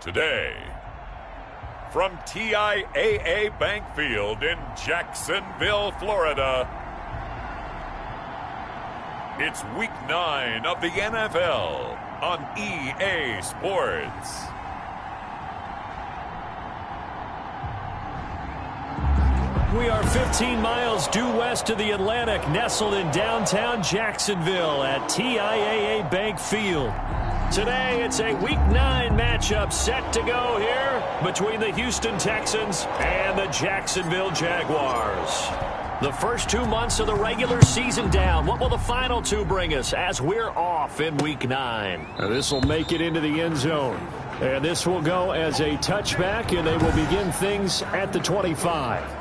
Today, from TIAA Bank Field in Jacksonville, Florida, it's Week 9 of the NFL on EA Sports. We are 15 miles due west of the Atlantic, nestled in downtown Jacksonville at TIAA Bank Field. Today, it's a Week 9 matchup set to go here between the Houston Texans and the Jacksonville Jaguars. The first 2 months of the regular season down. What will the final two bring us as we're off in Week 9? This will make it into the end zone. And this will go as a touchback, and they will begin things at the 25.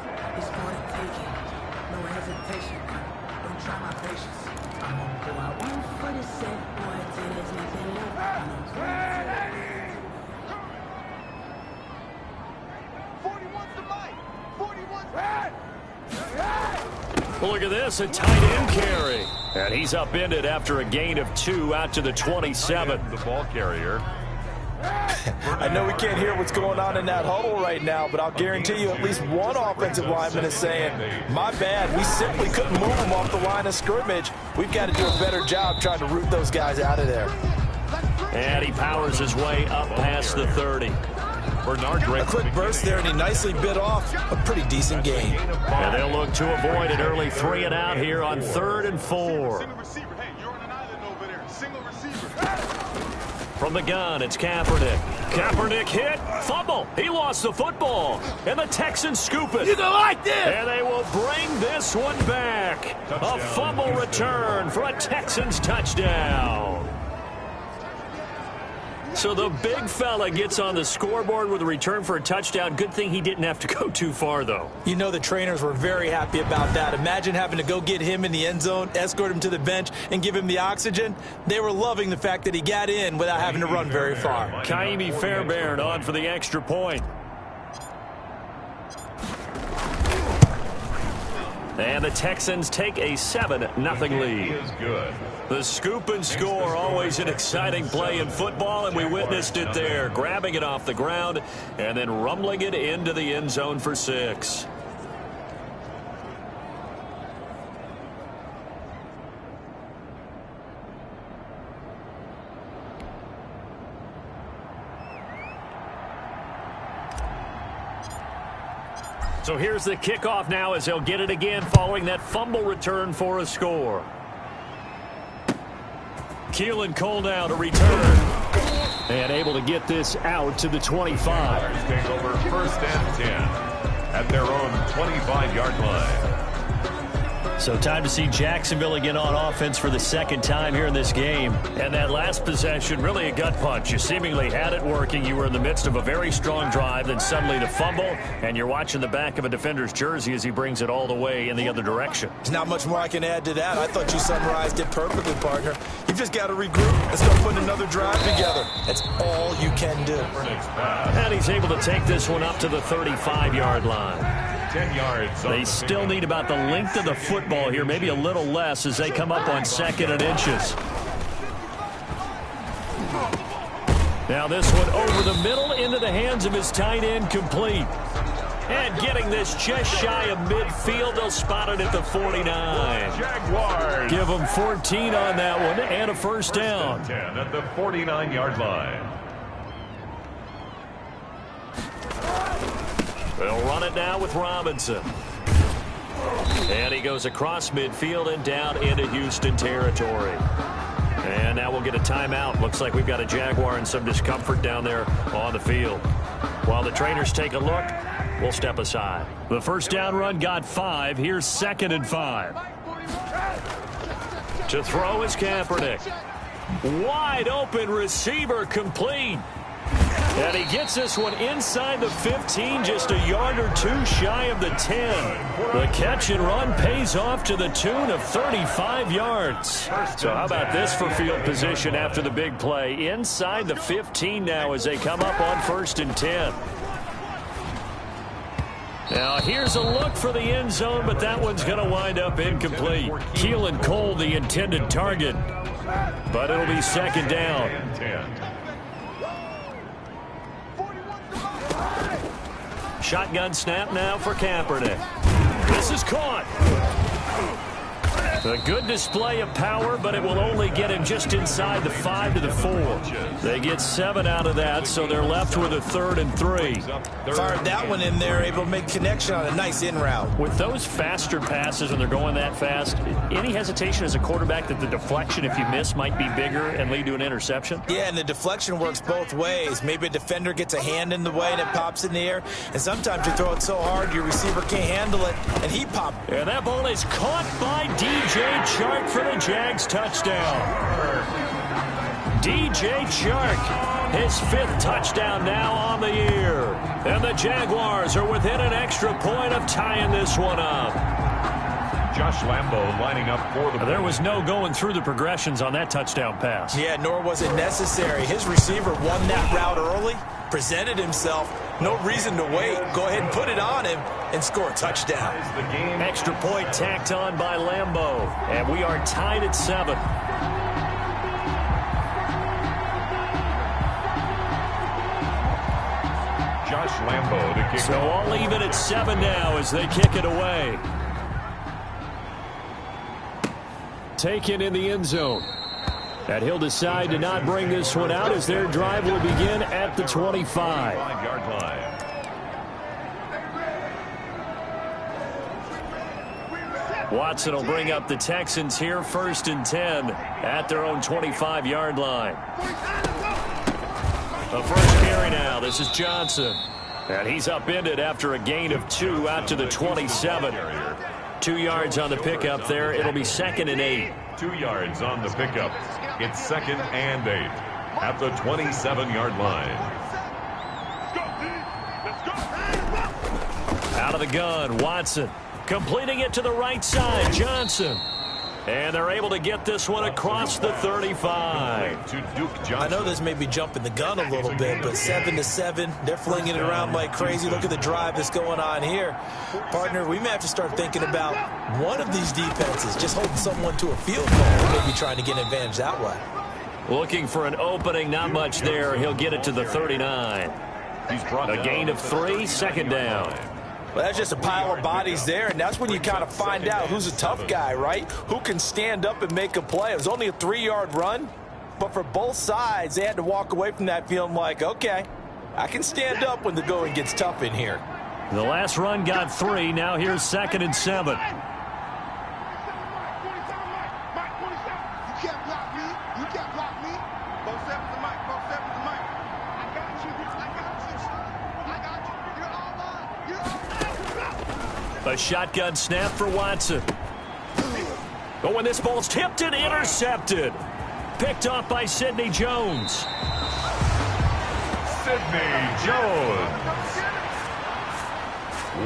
Well, look at this, a tight end carry. And he's upended after a gain of 2 out to the 27. The ball carrier. I know we can't hear what's going on in that huddle right now, but I'll guarantee you at least one offensive lineman is saying, my bad, we simply couldn't move them off the line of scrimmage. We've got to do a better job trying to root those guys out of there. And he powers his way up past the 30. A quick burst there, and he nicely bit off a pretty decent gain. And they'll look to avoid an early 3 and out here on 3rd and 4. From the gun, it's Kaepernick. Kaepernick hit, fumble. He lost the football. And the Texans scoop it. You don't like this! And they will bring this one back. A fumble return for a Texans touchdown. So the big fella gets on the scoreboard with a return for a touchdown. Good thing he didn't have to go too far, though. You know the trainers were very happy about that. Imagine having to go get him in the end zone, escort him to the bench, and give him the oxygen. They were loving the fact that he got in without having to run very far. Kaimi Fairbairn on for the extra point. And the Texans take a 7-0 lead. Is good. The scoop and score, always an exciting play in football, and we witnessed it there, grabbing it off the ground and then rumbling it into the end zone for 6. So here's the kickoff now as they'll get it again following that fumble return for a score. Keelan Cole now to return. And able to get this out to the 25. Take over 1st and 10 at their own 25-yard line. So time to see Jacksonville again on offense for the second time here in this game. And that last possession, really a gut punch. You seemingly had it working. You were in the midst of a very strong drive. Then suddenly the fumble, and you're watching the back of a defender's jersey as he brings it all the way in the other direction. There's not much more I can add to that. I thought you summarized it perfectly, partner. You've just got to regroup and start putting another drive together. That's all you can do. And he's able to take this one up to the 35-yard line. 10 yards. They still need about the length of the football here, maybe a little less as they come up on 2nd and inches. Now this one over the middle into the hands of his tight end, complete. And getting this just shy of midfield, they'll spot it at the 49. Jaguars. Give them 14 on that one and a first down. 10 at the 49-yard line. They'll run it now with Robinson. And he goes across midfield and down into Houston territory. And now we'll get a timeout. Looks like we've got a Jaguar in some discomfort down there on the field. While the trainers take a look, we'll step aside. The first down run got 5. Here's 2nd and 5. To throw is Kaepernick. Wide open receiver, complete. And he gets this one inside the 15, just a yard or 2 shy of the 10. The catch and run pays off to the tune of 35 yards. So how about this for field position after the big play? Inside the 15 now as they come up on 1st and 10. Now here's a look for the end zone, but that one's going to wind up incomplete. Keelan Cole, the intended target. But it'll be 2nd down. Shotgun snap now for Kaepernick. This is caught. A good display of power, but it will only get him just inside the 5 to the 4. They get 7 out of that, so they're left with a 3rd and 3. Fired that one in there, able to make connection on a nice in route. With those faster passes when they're going that fast, any hesitation as a quarterback that the deflection, if you miss, might be bigger and lead to an interception? Yeah, and the deflection works both ways. Maybe a defender gets a hand in the way and it pops in the air, and sometimes you throw it so hard your receiver can't handle it, and he popped. And that ball is caught by DJ Chark for the Jags touchdown. DJ Chark, his 5th touchdown now on the year. And the Jaguars are within an extra point of tying this one up. Josh Lambo lining up for the... There was no going through the progressions on that touchdown pass. Yeah, nor was it necessary. His receiver won that route early, presented himself. No reason to wait. Go ahead and put it on him and score a touchdown. Extra point tacked on by Lambo. And we are tied at 7. Josh Lambo to kick. So all even at 7 now as they kick it away. Taken in the end zone. And he'll decide to not bring this one out as their drive will begin at the 25-yard line. Watson will bring up the Texans here, 1st and 10 at their own 25-yard line. The first carry now. This is Johnson. And he's upended after a gain of 2 out to the 27. 2 yards on the pickup there. It'll be 2nd and 8. 2 yards on the pickup. It's 2nd and 8 at the 27-yard line. Out of the gun, Watson. Completing it to the right side, Johnson. And they're able to get this one across the 35. I know this may be jumping the gun a little bit, but 7-7, they're flinging it around like crazy. Look at the drive that's going on here. Partner, we may have to start thinking about one of these defenses just holding someone to a field goal and maybe trying to get an advantage that way. Looking for an opening, not much there. He'll get it to the 39. A gain of 3, 2nd down. Well, that's just a pile of bodies there, and that's when you kind of find out who's a tough guy, right? Who can stand up and make a play. It was only a 3-yard run, but for both sides, they had to walk away from that feeling like, okay, I can stand up when the going gets tough in here. The last run got 3. Now here's 2nd and 7. A shotgun snap for Watson. Oh, and this ball's tipped and intercepted. Picked off by Sidney Jones. Sidney Jones.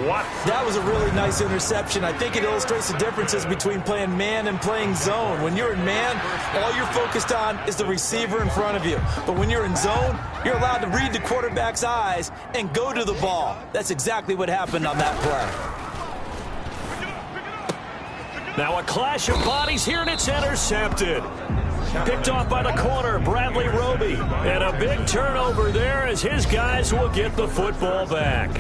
What? That was a really nice interception. I think it illustrates the differences between playing man and playing zone. When you're in man, all you're focused on is the receiver in front of you. But when you're in zone, you're allowed to read the quarterback's eyes and go to the ball. That's exactly what happened on that play. Now a clash of bodies here, and it's intercepted. Picked off by the corner, Bradley Roby. And a big turnover there as his guys will get the football back.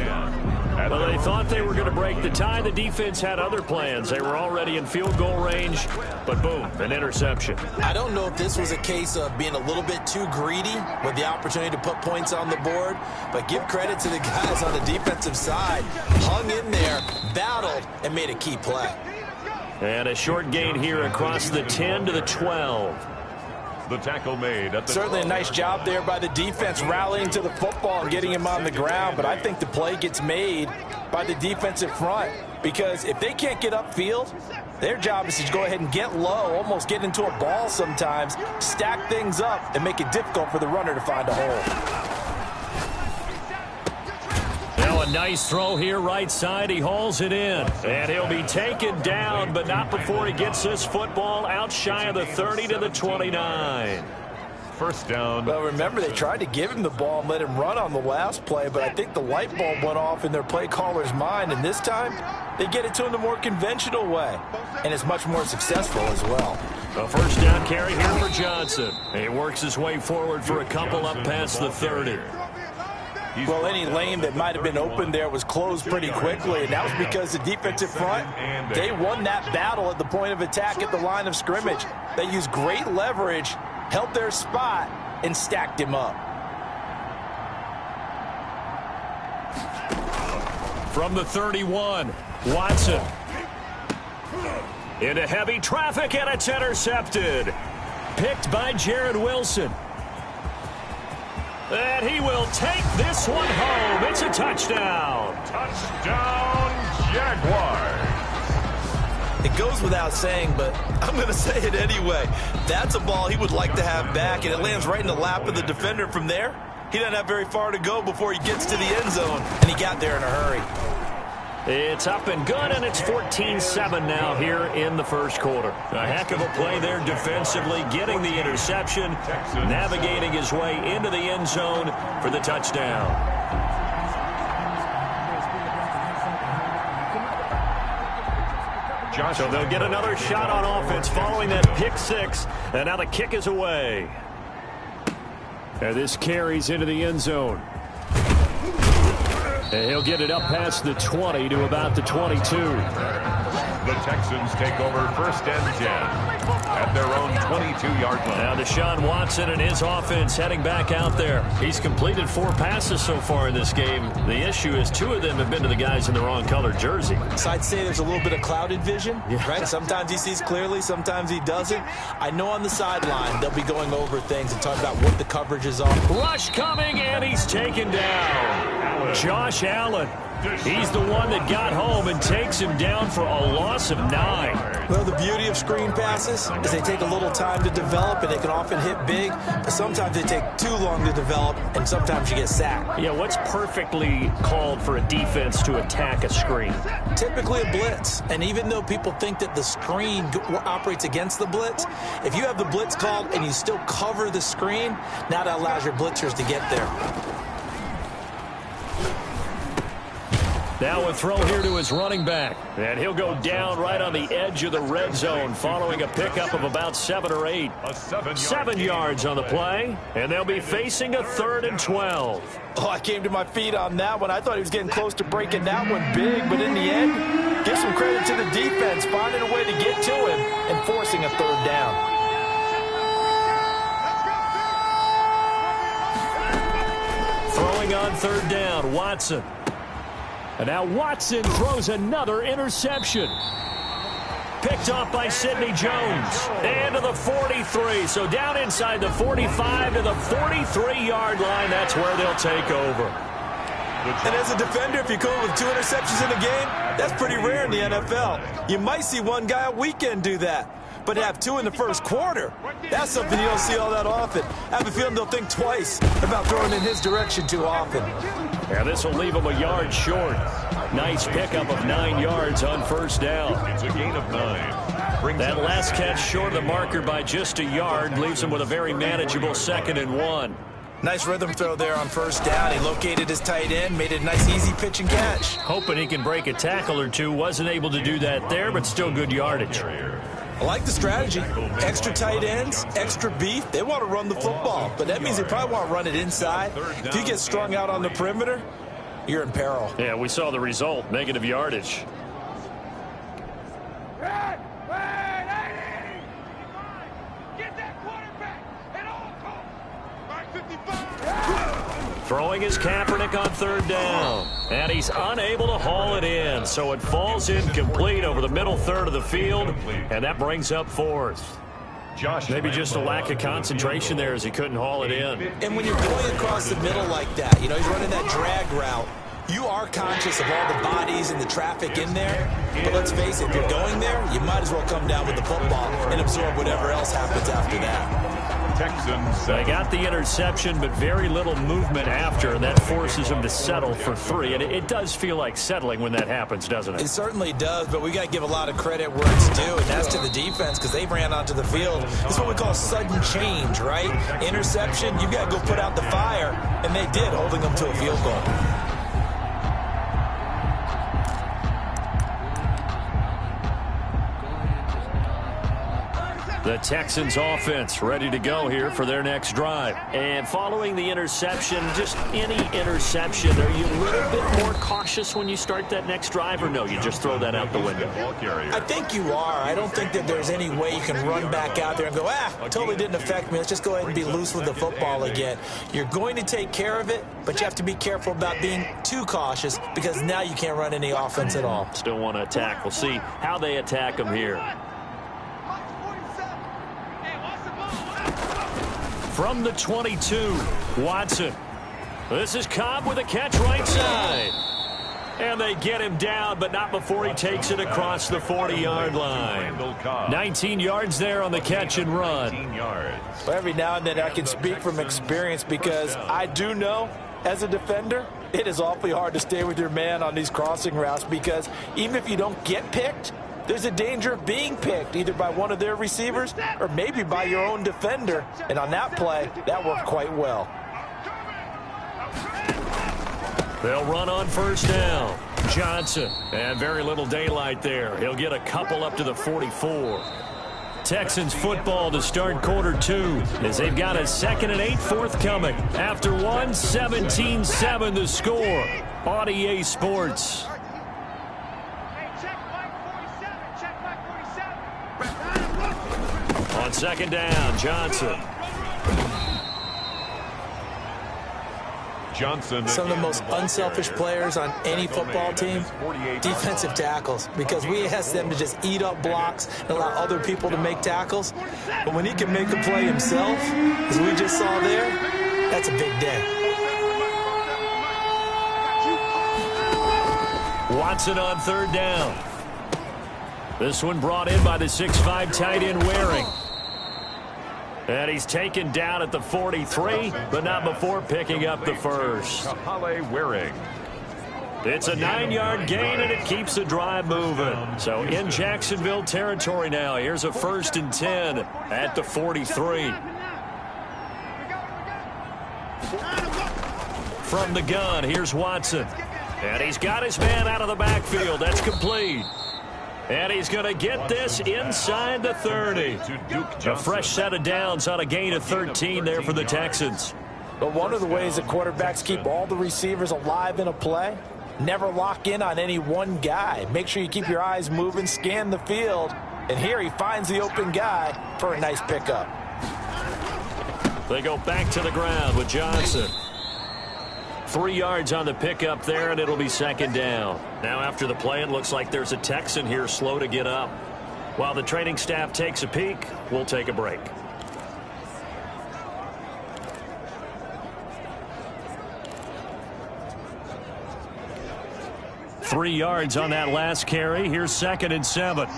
Well, they thought they were going to break the tie. The defense had other plans. They were already in field goal range, but boom, an interception. I don't know if this was a case of being a little bit too greedy with the opportunity to put points on the board, but give credit to the guys on the defensive side. Hung in there, battled, and made a key play. And a short gain here across the 10 to the 12. The tackle made at the... Certainly a nice job there by the defense rallying to the football and getting him on the ground, but I think the play gets made by the defensive front because if they can't get upfield, their job is to go ahead and get low, almost get into a ball sometimes, stack things up, and make it difficult for the runner to find a hole. Now a nice throw here right side. He hauls it in. And he'll be taken down, but not before he gets this football out shy of the 30 to the 29. First down. Well, remember, they tried to give him the ball and let him run on the last play, but I think the light bulb went off in their play caller's mind, and this time they get it to him the more conventional way, and it's much more successful as well. A first down carry here for Johnson. He works his way forward for a couple up past the 30. Well, any lane that might have been open there was closed pretty quickly, and that was because the defensive front, they won that battle at the point of attack at the line of scrimmage. They used great leverage, held their spot, and stacked him up. From the 31, Watson. Into heavy traffic, and it's intercepted. Picked by Jared Wilson. And he will take this one home. It's a touchdown. Touchdown, Jaguars. It goes without saying, but I'm going to say it anyway. That's a ball he would like to have back, and it lands right in the lap of the defender from there. He doesn't have very far to go before he gets to the end zone, and he got there in a hurry. It's up and good, and it's 14-7 now here in the first quarter. A heck of a play there defensively, getting the interception, navigating his way into the end zone for the touchdown. So they'll get another shot on offense following that pick six, and now the kick is away. And this carries into the end zone. And he'll get it up past the 20 to about the 22. The Texans take over first and 10 at their own 22-yard line. Now Deshaun Watson and his offense heading back out there. He's completed 4 passes so far in this game. The issue is 2 of them have been to the guys in the wrong colored jersey. So I'd say there's a little bit of clouded vision, right? Sometimes he sees clearly, sometimes he doesn't. I know on the sideline they'll be going over things and talking about what the coverages are. Rush coming, and he's taken down. Josh Allen. He's the one that got home and takes him down for a loss of 9. Well, the beauty of screen passes is they take a little time to develop, and they can often hit big, but sometimes they take too long to develop, and sometimes you get sacked. Yeah, what's perfectly called for a defense to attack a screen? Typically a blitz, and even though people think that the screen operates against the blitz, if you have the blitz called and you still cover the screen, now that allows your blitzers to get there. Now a throw here to his running back. And he'll go down right on the edge of the red zone following a pickup of about 7 or 8. 7 yards on the play. And they'll be facing a 3rd and 12. Oh, I came to my feet on that one. I thought he was getting close to breaking that one big. But in the end, give some credit to the defense, finding a way to get to him and forcing a 3rd down. Throwing on 3rd down, Watson. And now Watson throws another interception. Picked off by Sidney Jones. And to the 43. So down inside the 45 to the 43-yard line. That's where they'll take over. And as a defender, if you come with 2 interceptions in a game, that's pretty rare in the NFL. You might see one guy a weekend do that. But to have 2 in the first quarter, that's something you don't see all that often. I have a feeling they'll think twice about throwing in his direction too often. And this will leave him a yard short. Nice pickup of 9 yards on 1st down. It's a gain of 9. That last catch short of the marker by just a yard leaves him with a very manageable 2nd and 1. Nice rhythm throw there on 1st down. He located his tight end, made it a nice easy pitch and catch. Hoping he can break a tackle or two. Wasn't able to do that there, but still good yardage. I like the strategy. Extra tight ends, extra beef. They want to run the football, but that means they probably want to run it inside. If you get strung out on the perimeter, you're in peril. Yeah, we saw the result, negative yardage. Throwing his Kaepernick on 3rd down. And he's unable to haul it in. So it falls incomplete over the middle 3rd of the field. And that brings up 4th. Maybe just a lack of concentration there as he couldn't haul it in. And when you're going across the middle like that, you know, he's running that drag route. You are conscious of all the bodies and the traffic in there. But let's face it, if you're going there, you might as well come down with the football and absorb whatever else happens after that. Texans. They got the interception, but very little movement after, and that forces them to settle for 3. And it does feel like settling when that happens, doesn't it? It certainly does, but we got to give a lot of credit where it's due, and that's to the defense because they ran onto the field. It's what we call sudden change, right? Interception, you got to go put out the fire, and they did, holding them to a field goal. The Texans offense ready to go here for their next drive. And following the interception, just any interception, are you a little bit more cautious when you start that next drive, or no, you just throw that out the window? I think you are. I don't think that there's any way you can run back out there and go, totally didn't affect me. Let's just go ahead and be loose with the football again. You're going to take care of it, but you have to be careful about being too cautious because now you can't run any offense at all. Still want to attack. We'll see how they attack them here. From the 22, Watson. This is Cobb with a catch right side. And they get him down, but not before he takes it across the 40-yard line. 19 yards there on the catch and run. Well, every now and then I can speak from experience because I do know, as a defender, it is awfully hard to stay with your man on these crossing routes because even if you don't get picked, there's a danger of being picked either by one of their receivers or maybe by your own defender. And on that play, that worked quite well. They'll run on first down. Johnson. And very little daylight there. He'll get a couple up to the 44. Texans football to start quarter 2 as they've got a 2nd and 8 forthcoming. After one, 17-7 the score on EA Sports. On second down, Johnson. Some of the most unselfish players on any football team, defensive tackles, because we ask them to just eat up blocks and allow other people to make tackles. But when he can make a play himself, as we just saw there, that's a big day. Watson on third down. This one brought in by the 6'5" tight end Waring. And he's taken down at the 43, but not before picking up the first. It's a 9-yard gain, and it keeps the drive moving. So in Jacksonville territory now. Here's a 1st and 10 at the 43. From the gun, here's Watson. And he's got his man out of the backfield. That's complete. And he's going to get this inside the 30. A fresh set of downs on a gain of 13 there for the Texans. But one of the ways that quarterbacks keep all the receivers alive in a play, never lock in on any one guy. Make sure you keep your eyes moving, scan the field. And here he finds the open guy for a nice pickup. They go back to the ground with Johnson. 3 yards on the pickup there, and it'll be second down. Now after the play, it looks like there's a Texan here slow to get up. While the training staff takes a peek, we'll take a break. Three yards on that last carry. Here's 2nd and 7.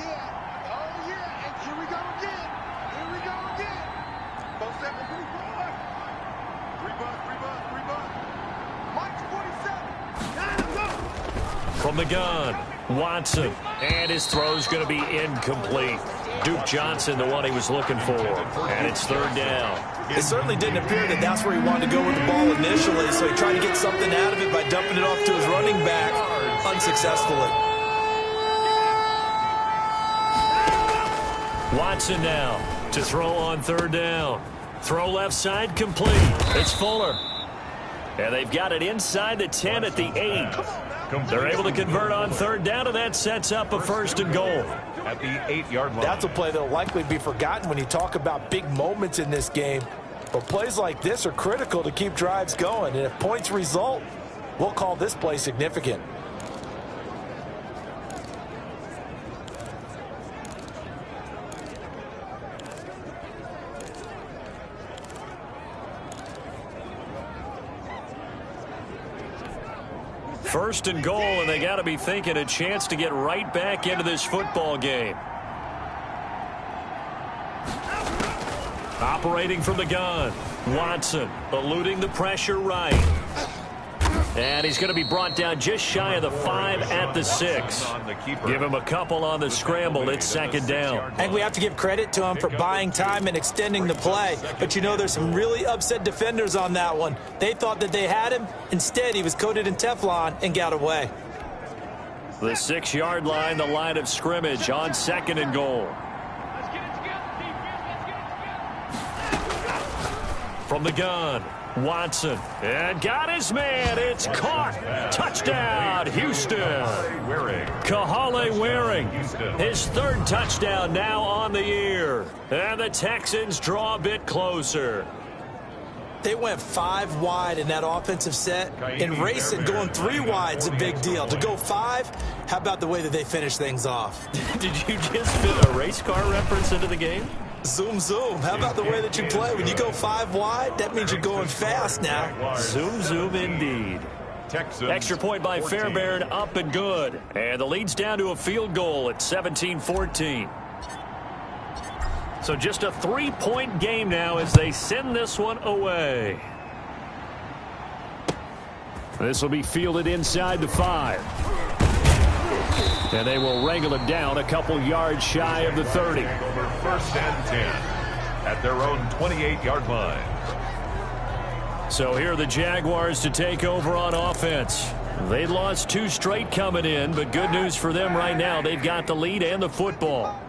From the gun, Watson, and his throw's going to be incomplete. Duke Johnson, the one he was looking for, and it's third down. It certainly didn't appear that that's where he wanted to go with the ball initially, so he tried to get something out of it by dumping it off to his running back unsuccessfully. Watson now to throw on third down. Throw left side complete. It's Fuller. And they've got it inside the 10 at the 8. They're able to convert on third down, and that sets up a 1st and goal. At the 8-yard line. That's a play that will likely be forgotten when you talk about big moments in this game. But plays like this are critical to keep drives going. And if points result, we'll call this play significant. First and goal, and they got to be thinking a chance to get right back into this football game. Operating from the gun, Watson eluding the pressure right. And he's going to be brought down just shy of the 5 at the 6. Give him a couple on the scramble. It's second down. And we have to give credit to him for buying time and extending the play. But you know, there's some really upset defenders on that one. They thought that they had him. Instead, he was coated in Teflon and got away. The 6-yard line, the line of scrimmage on 2nd and goal. From the gun, Watson. And got his man. It's caught. Touchdown, Houston. Kahale Waring. His third touchdown now on the year. And the Texans draw a bit closer. They went 5 wide in that offensive set. In racing, going 3 wide is a big deal. To go 5, how about the way that they finish things off? Did you just fit a race car reference into the game? Zoom, zoom. How about the way that you play? When you go 5 wide, that means you're going fast now. Zoom, zoom indeed. Texans, extra point by 14. Fairbairn, up and good. And the lead's down to a field goal at 17-14. So just a 3-point game now as they send this one away. This will be fielded inside the 5. And they will wrangle it down a couple yards shy of the 30. Over first and 10 at their own 28-yard line. So here are the Jaguars to take over on offense. They lost 2 straight coming in, but good news for them right now. They've got the lead and the football.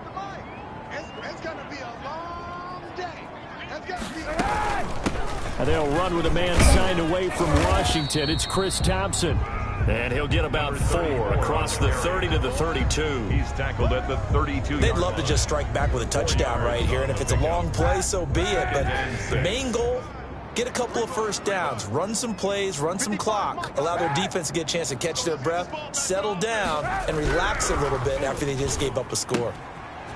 And they'll run with a man signed away from Washington. It's Chris Thompson. And he'll get about 4 across the 30 to the 32. He's tackled at the 32. They'd love to just strike back with a touchdown right here. And if it's a long play, so be it. But the main goal, get a couple of first downs. Run some plays, run some clock. Allow their defense to get a chance to catch their breath, settle down, and relax a little bit after they just gave up a score.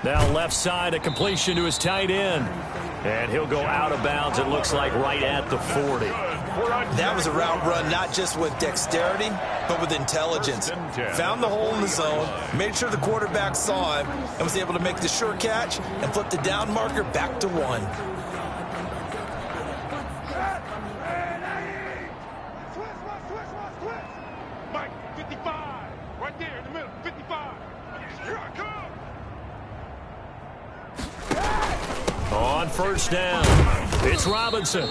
Now left side, a completion to his tight end. And he'll go out of bounds, it looks like, right at the 40. That was a route run not just with dexterity, but with intelligence. Found the hole in the zone, made sure the quarterback saw him, and was able to make the sure catch and flip the down marker back to 1. Mike, 55, right there in the middle, 55. Here I come. On first down, it's Robinson.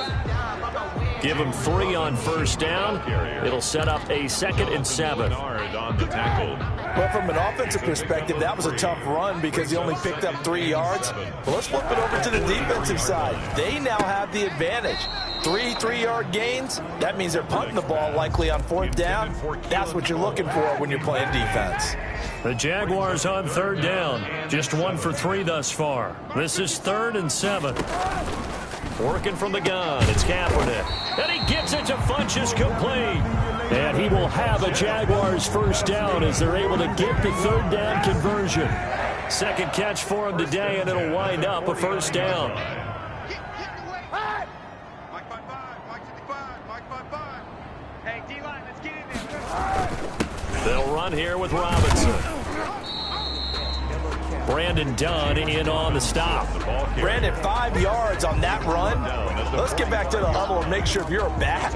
Give him 3 on first down. It'll set up a 2nd and 7. On the tackle. Well, from an offensive perspective, that was a tough run because he only picked up 3 yards. Well, let's flip it over to the defensive side. They now have the advantage. 3 3-yard gains. That means they're punting the ball likely on 4th down. That's what you're looking for when you're playing defense. The Jaguars on 3rd down. Just 1 for 3 thus far. This is 3rd and 7. Working from the gun, it's Kaepernick. And he gets it to Funchess complete. And he will have a Jaguars first down as they're able to get the 3rd down conversion. 2nd catch for him today, and it'll wind up a first down. Mike 55, Mike 55, Mike 55. Hey, D-line, let's get in there. They'll run here with Robinson. Brandon Dunn in on the stop. Brandon, 5 yards on that run. Let's get back to the huddle and make sure if you're a back,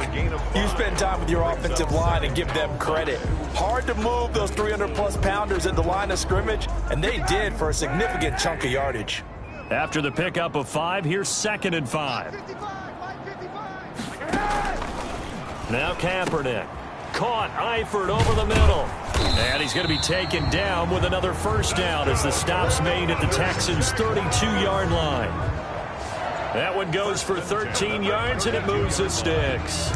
you spend time with your offensive line and give them credit. Hard to move those 300-plus pounders at the line of scrimmage, and they did for a significant chunk of yardage. After the pickup of 5, here's 2nd and 5. Now Kaepernick. Caught Eifert over the middle. And he's going to be taken down with another first down as the stop's made at the Texans' 32-yard line. That one goes for 13 yards, and it moves the sticks.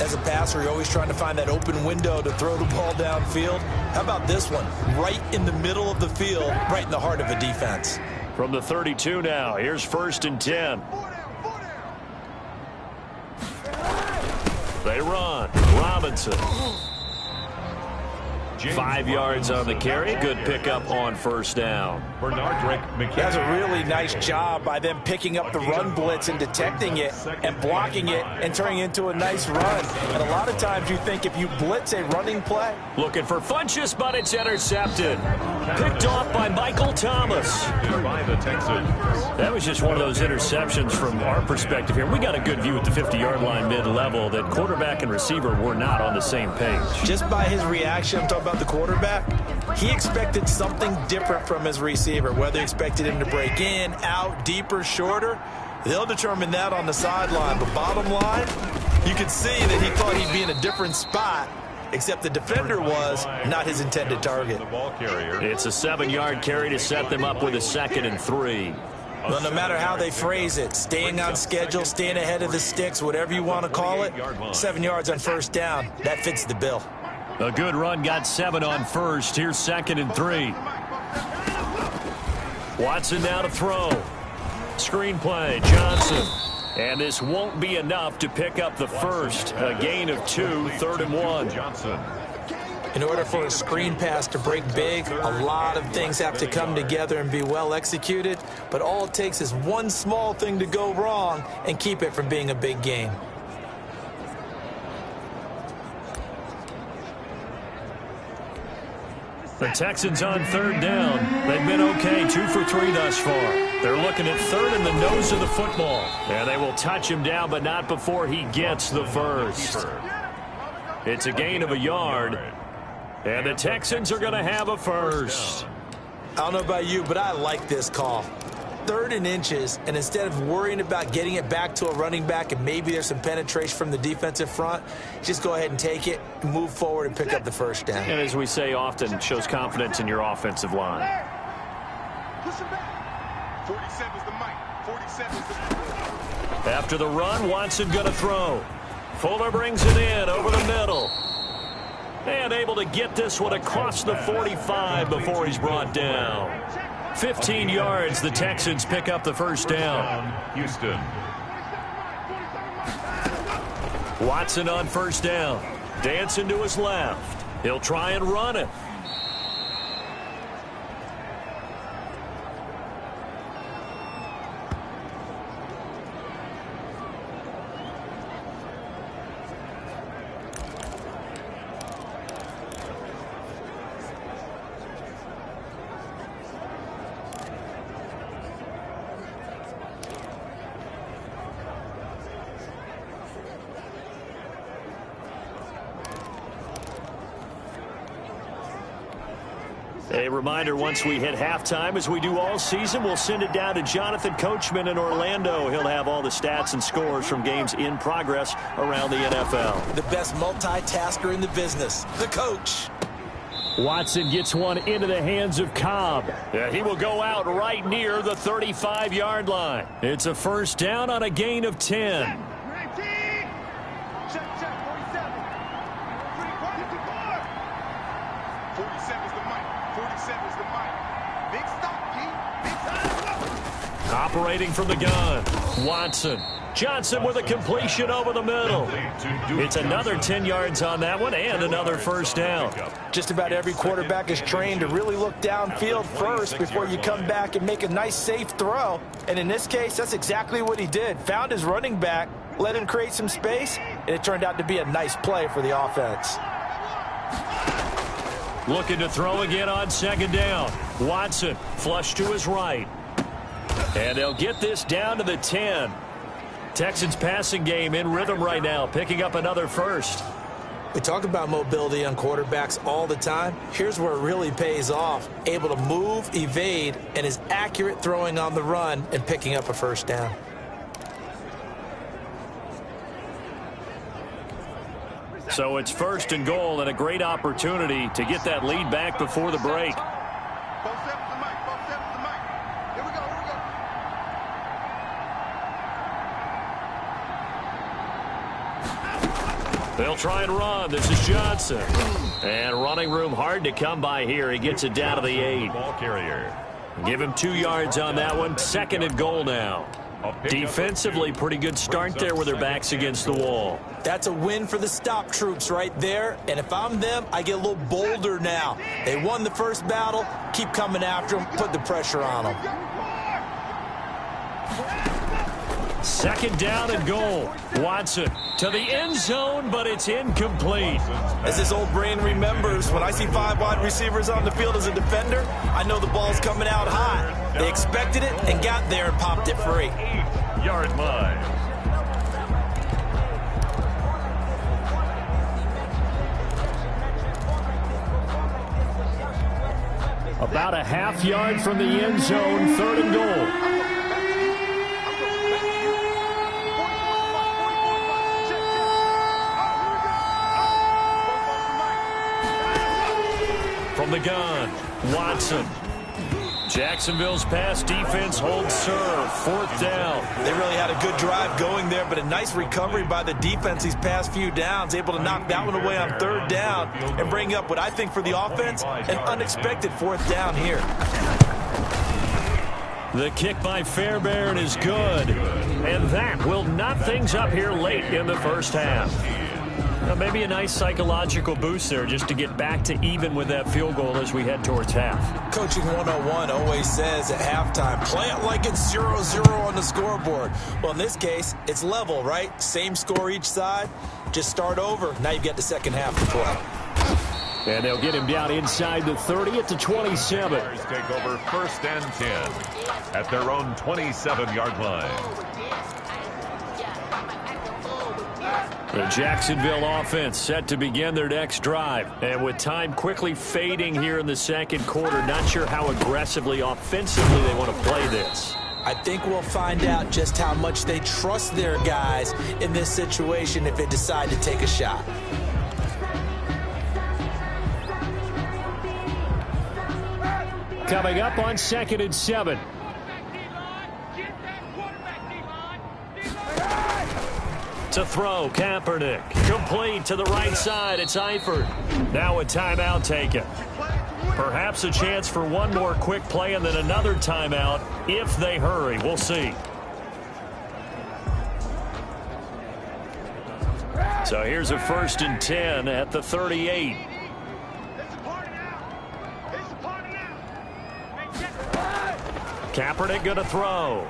As a passer, you're always trying to find that open window to throw the ball downfield. How about this one? Right in the middle of the field, right in the heart of a defense. From the 32 now, here's 1st and 10. They run. Robinson. 5 yards on the carry. Good pickup on first down. That's a really nice job by them picking up the run blitz and detecting it and blocking it and turning it into a nice run. And a lot of times you think if you blitz a running play. Looking for Funchess, but it's intercepted. Picked off by Michael Thomas. By the Texans. That was just one of those interceptions from our perspective here. We got a good view at the 50-yard line mid-level that quarterback and receiver were not on the same page. Just by his reaction, I'm talking about the quarterback, he expected something different from his receiver, whether he expected him to break in, out, deeper, shorter. They'll determine that on the sideline. But bottom line, you could see that he thought he'd be in a different spot, except the defender was not his intended target. It's a 7-yard carry to set them up with a 2nd and 3. Well, no matter how they phrase it, staying on schedule, staying ahead of the sticks, whatever you want to call it, 7 yards on first down, that fits the bill. A good run got 7 on first. Here's 2nd and 3. Watson now to throw. Screenplay, Johnson. And this won't be enough to pick up the first. A gain of 2, 3rd and 1. Johnson. In order for a screen pass to break big, a lot of things have to come together and be well executed. But all it takes is one small thing to go wrong and keep it from being a big gain. The Texans on 3rd down. They've been okay, 2 for 3 thus far. They're looking at 3rd in the nose of the football. And they will touch him down, but not before he gets the first. It's a gain of 1 yard. And the Texans are going to have a first. I don't know about you, but I like this call. 3rd and inches, and instead of worrying about getting it back to a running back and maybe there's some penetration from the defensive front, just go ahead and take it, move forward, and pick up the first down. And as we say often, shows confidence in your offensive line. Push him back. 47's the mic. 47's the... After the run, Watson going to throw. Fuller brings it in over the middle. And able to get this one across the 45 before he's brought down. 15 yards, the Texans pick up the first down. Houston. Watson on first down. Dancing to his left. He'll try and run it. A reminder, once we hit halftime, as we do all season, we'll send it down to Jonathan Coachman in Orlando. He'll have all the stats and scores from games in progress around the NFL. The best multitasker in the business, the coach. Watson gets one into the hands of Cobb. Yeah, he will go out right near the 35-yard line. It's a first down on a gain of 10. Operating from the gun, Watson. Johnson with a completion over the middle. It's another 10 yards on that one and another first down. Just about every quarterback is trained to really look downfield first before you come back and make a nice, safe throw. And in this case, that's exactly what he did. Found his running back, let him create some space, and it turned out to be a nice play for the offense. Looking to throw again on second down. Watson, flush to his right. And they'll get this down to the 10. Texans passing game in rhythm right now, picking up another first. We talk about mobility on quarterbacks all the time. Here's where it really pays off. Able to move, evade, and is accurate throwing on the run and picking up a first down. So it's 1st and goal and a great opportunity to get that lead back before the break. They'll try and run. This is Johnson. And running room hard to come by here. He gets it down to the 8. Ball carrier. Give him 2 yards on that one. 2nd and goal now. Defensively, pretty good start there with their backs against the wall. That's a win for the stop troops right there. And if I'm them, I get a little bolder now. They won the first battle. Keep coming after them. Put the pressure on them. 2nd down and goal. Watson to the end zone, but it's incomplete. As his old brain remembers, when I see 5 wide receivers on the field as a defender, I know the ball's coming out high. They expected it and got there and popped it free. 8-yard line. About a half yard from the end zone, 3rd and goal. From the gun, Watson. Jacksonville's pass defense holds serve. 4th down. They really had a good drive going there, but a nice recovery by the defense these past few downs, able to knock that one away on 3rd down and bring up what I think for the offense, an unexpected 4th down here. The kick by Fairbairn is good, and that will knot things up here late in the first half. Now, maybe a nice psychological boost there just to get back to even with that field goal as we head towards half. Coaching 101 always says at halftime, play it like it's 0-0 on the scoreboard. Well, in this case, it's level, right? Same score each side. Just start over. Now you get the second half to play. And they'll get him down inside the 30 at the 27. Take over 1st and 10 at their own 27-yard line. The Jacksonville offense set to begin their next drive. And with time quickly fading here in the second quarter, not sure how aggressively, offensively they want to play this. I think we'll find out just how much they trust their guys in this situation if they decide to take a shot. Coming up on 2nd and 7. To throw, Kaepernick. Complete to the right side. It's Eifert. Now a timeout taken. Perhaps a chance for one more quick play and then another timeout if they hurry. We'll see. So here's a 1st and 10 at the 38. Kaepernick going to throw.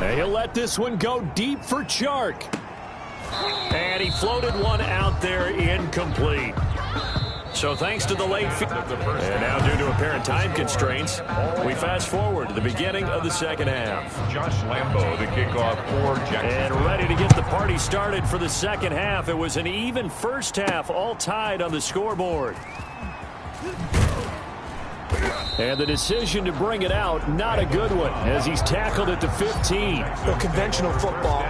And he'll let this one go deep for Chark. And he floated one out there incomplete. So thanks to the late field. And now due to apparent time constraints, we fast forward to the beginning of the second half. Josh Lambo, the kickoff for Jacksonville. And ready to get the party started for the second half. It was an even first half, all tied on the scoreboard. And the decision to bring it out, not a good one, as he's tackled at the 15. Well, conventional football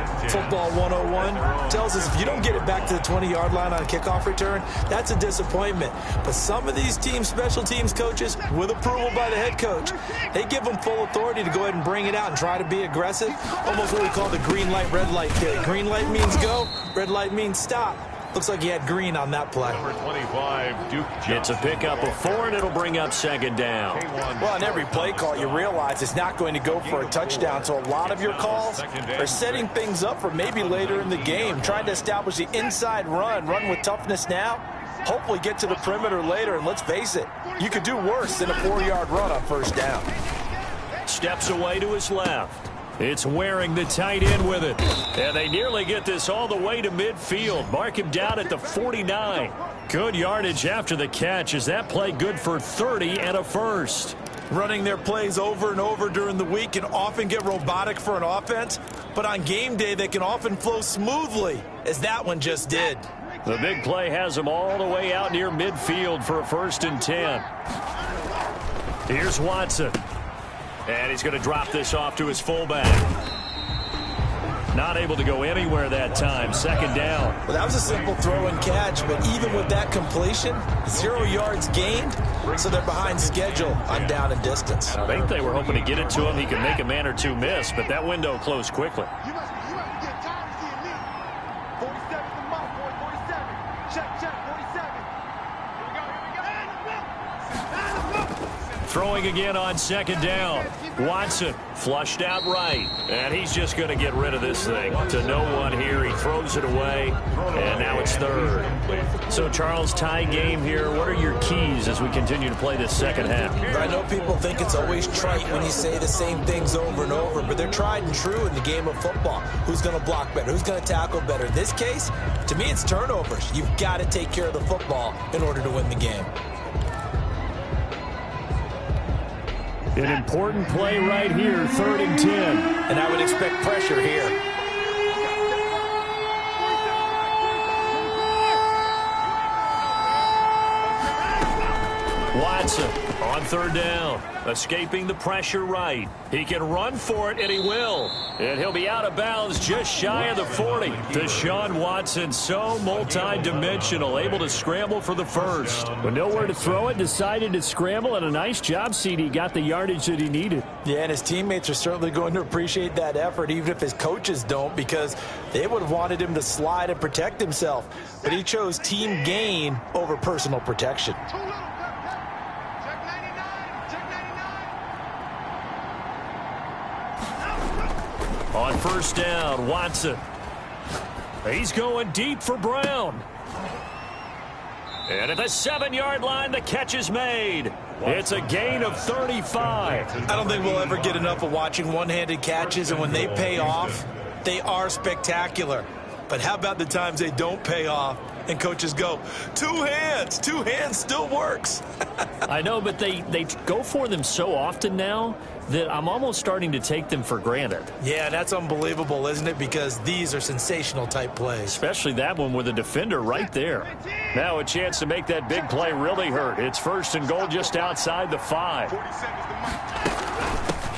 101, tells us if you don't get it back to the 20-yard line on a kickoff return, that's a disappointment. But some of these teams, special teams coaches, with approval by the head coach, they give them full authority to go ahead and bring it out and try to be aggressive. Almost what we call the green light, red light theory. Green light means go, red light means stop. Looks like he had green on that play. Number 25, Duke Johnson. It's a pickup of 4, and it'll bring up 2nd down. Well, on every play call, you realize it's not going to go for a touchdown. So a lot of your calls are setting things up for maybe later in the game, trying to establish the inside run with toughness now. Hopefully get to the perimeter later, and let's face it, you could do worse than a 4-yard run on 1st down. Steps away to his left. It's Waring the tight end with it. And they nearly get this all the way to midfield. Mark him down at the 49. Good yardage after the catch. Is that play good for 30 and a first? Running their plays over and over during the week can often get robotic for an offense, but on game day they can often flow smoothly, as that one just did. The big play has him all the way out near midfield for a 1st and 10. Here's Watson. And he's going to drop this off to his fullback. Not able to go anywhere that time. 2nd down. Well, that was a simple throw and catch, but even with that completion, 0 yards gained, so they're behind schedule on down and distance. I think they were hoping to get it to him. He could make a man or two miss, but that window closed quickly. You must get tired of seeing me. 47's the mark, boy. 47. Check, 47. Here we go. Throwing again on 2nd down. Watson flushed out right. And he's just going to get rid of this thing. To no one here. He throws it away. And now it's 3rd. So, Charles, tie game here. What are your keys as we continue to play this second half? I know people think it's always trite when you say the same things over and over, but they're tried and true in the game of football. Who's going to block better? Who's going to tackle better? In this case, to me, it's turnovers. You've got to take care of the football in order to win the game. An important play right here, 3rd and 10. And I would expect pressure here. Watson on third down. Escaping the pressure right. He can run for it, and he will. And he'll be out of bounds just shy of the 40. Deshaun Watson, so multi-dimensional, able to scramble for the first. With nowhere to throw it, decided to scramble, and a nice job, CD. Got the yardage that he needed. Yeah, and his teammates are certainly going to appreciate that effort, even if his coaches don't, because they would have wanted him to slide and protect himself. But he chose team gain over personal protection. On first down, Watson. He's going deep for Brown. And at the 7-yard line, the catch is made. It's a gain of 35. I don't think we'll ever get enough of watching one-handed catches, and when they pay off, they are spectacular. But how about the times they don't pay off and coaches go, two hands still works. I know, but they go for them so often now that I'm almost starting to take them for granted. Yeah, that's unbelievable, isn't it? Because these are sensational type plays. Especially that one with a defender right there. Now a chance to make that big play really hurt. It's first and goal just outside the 5.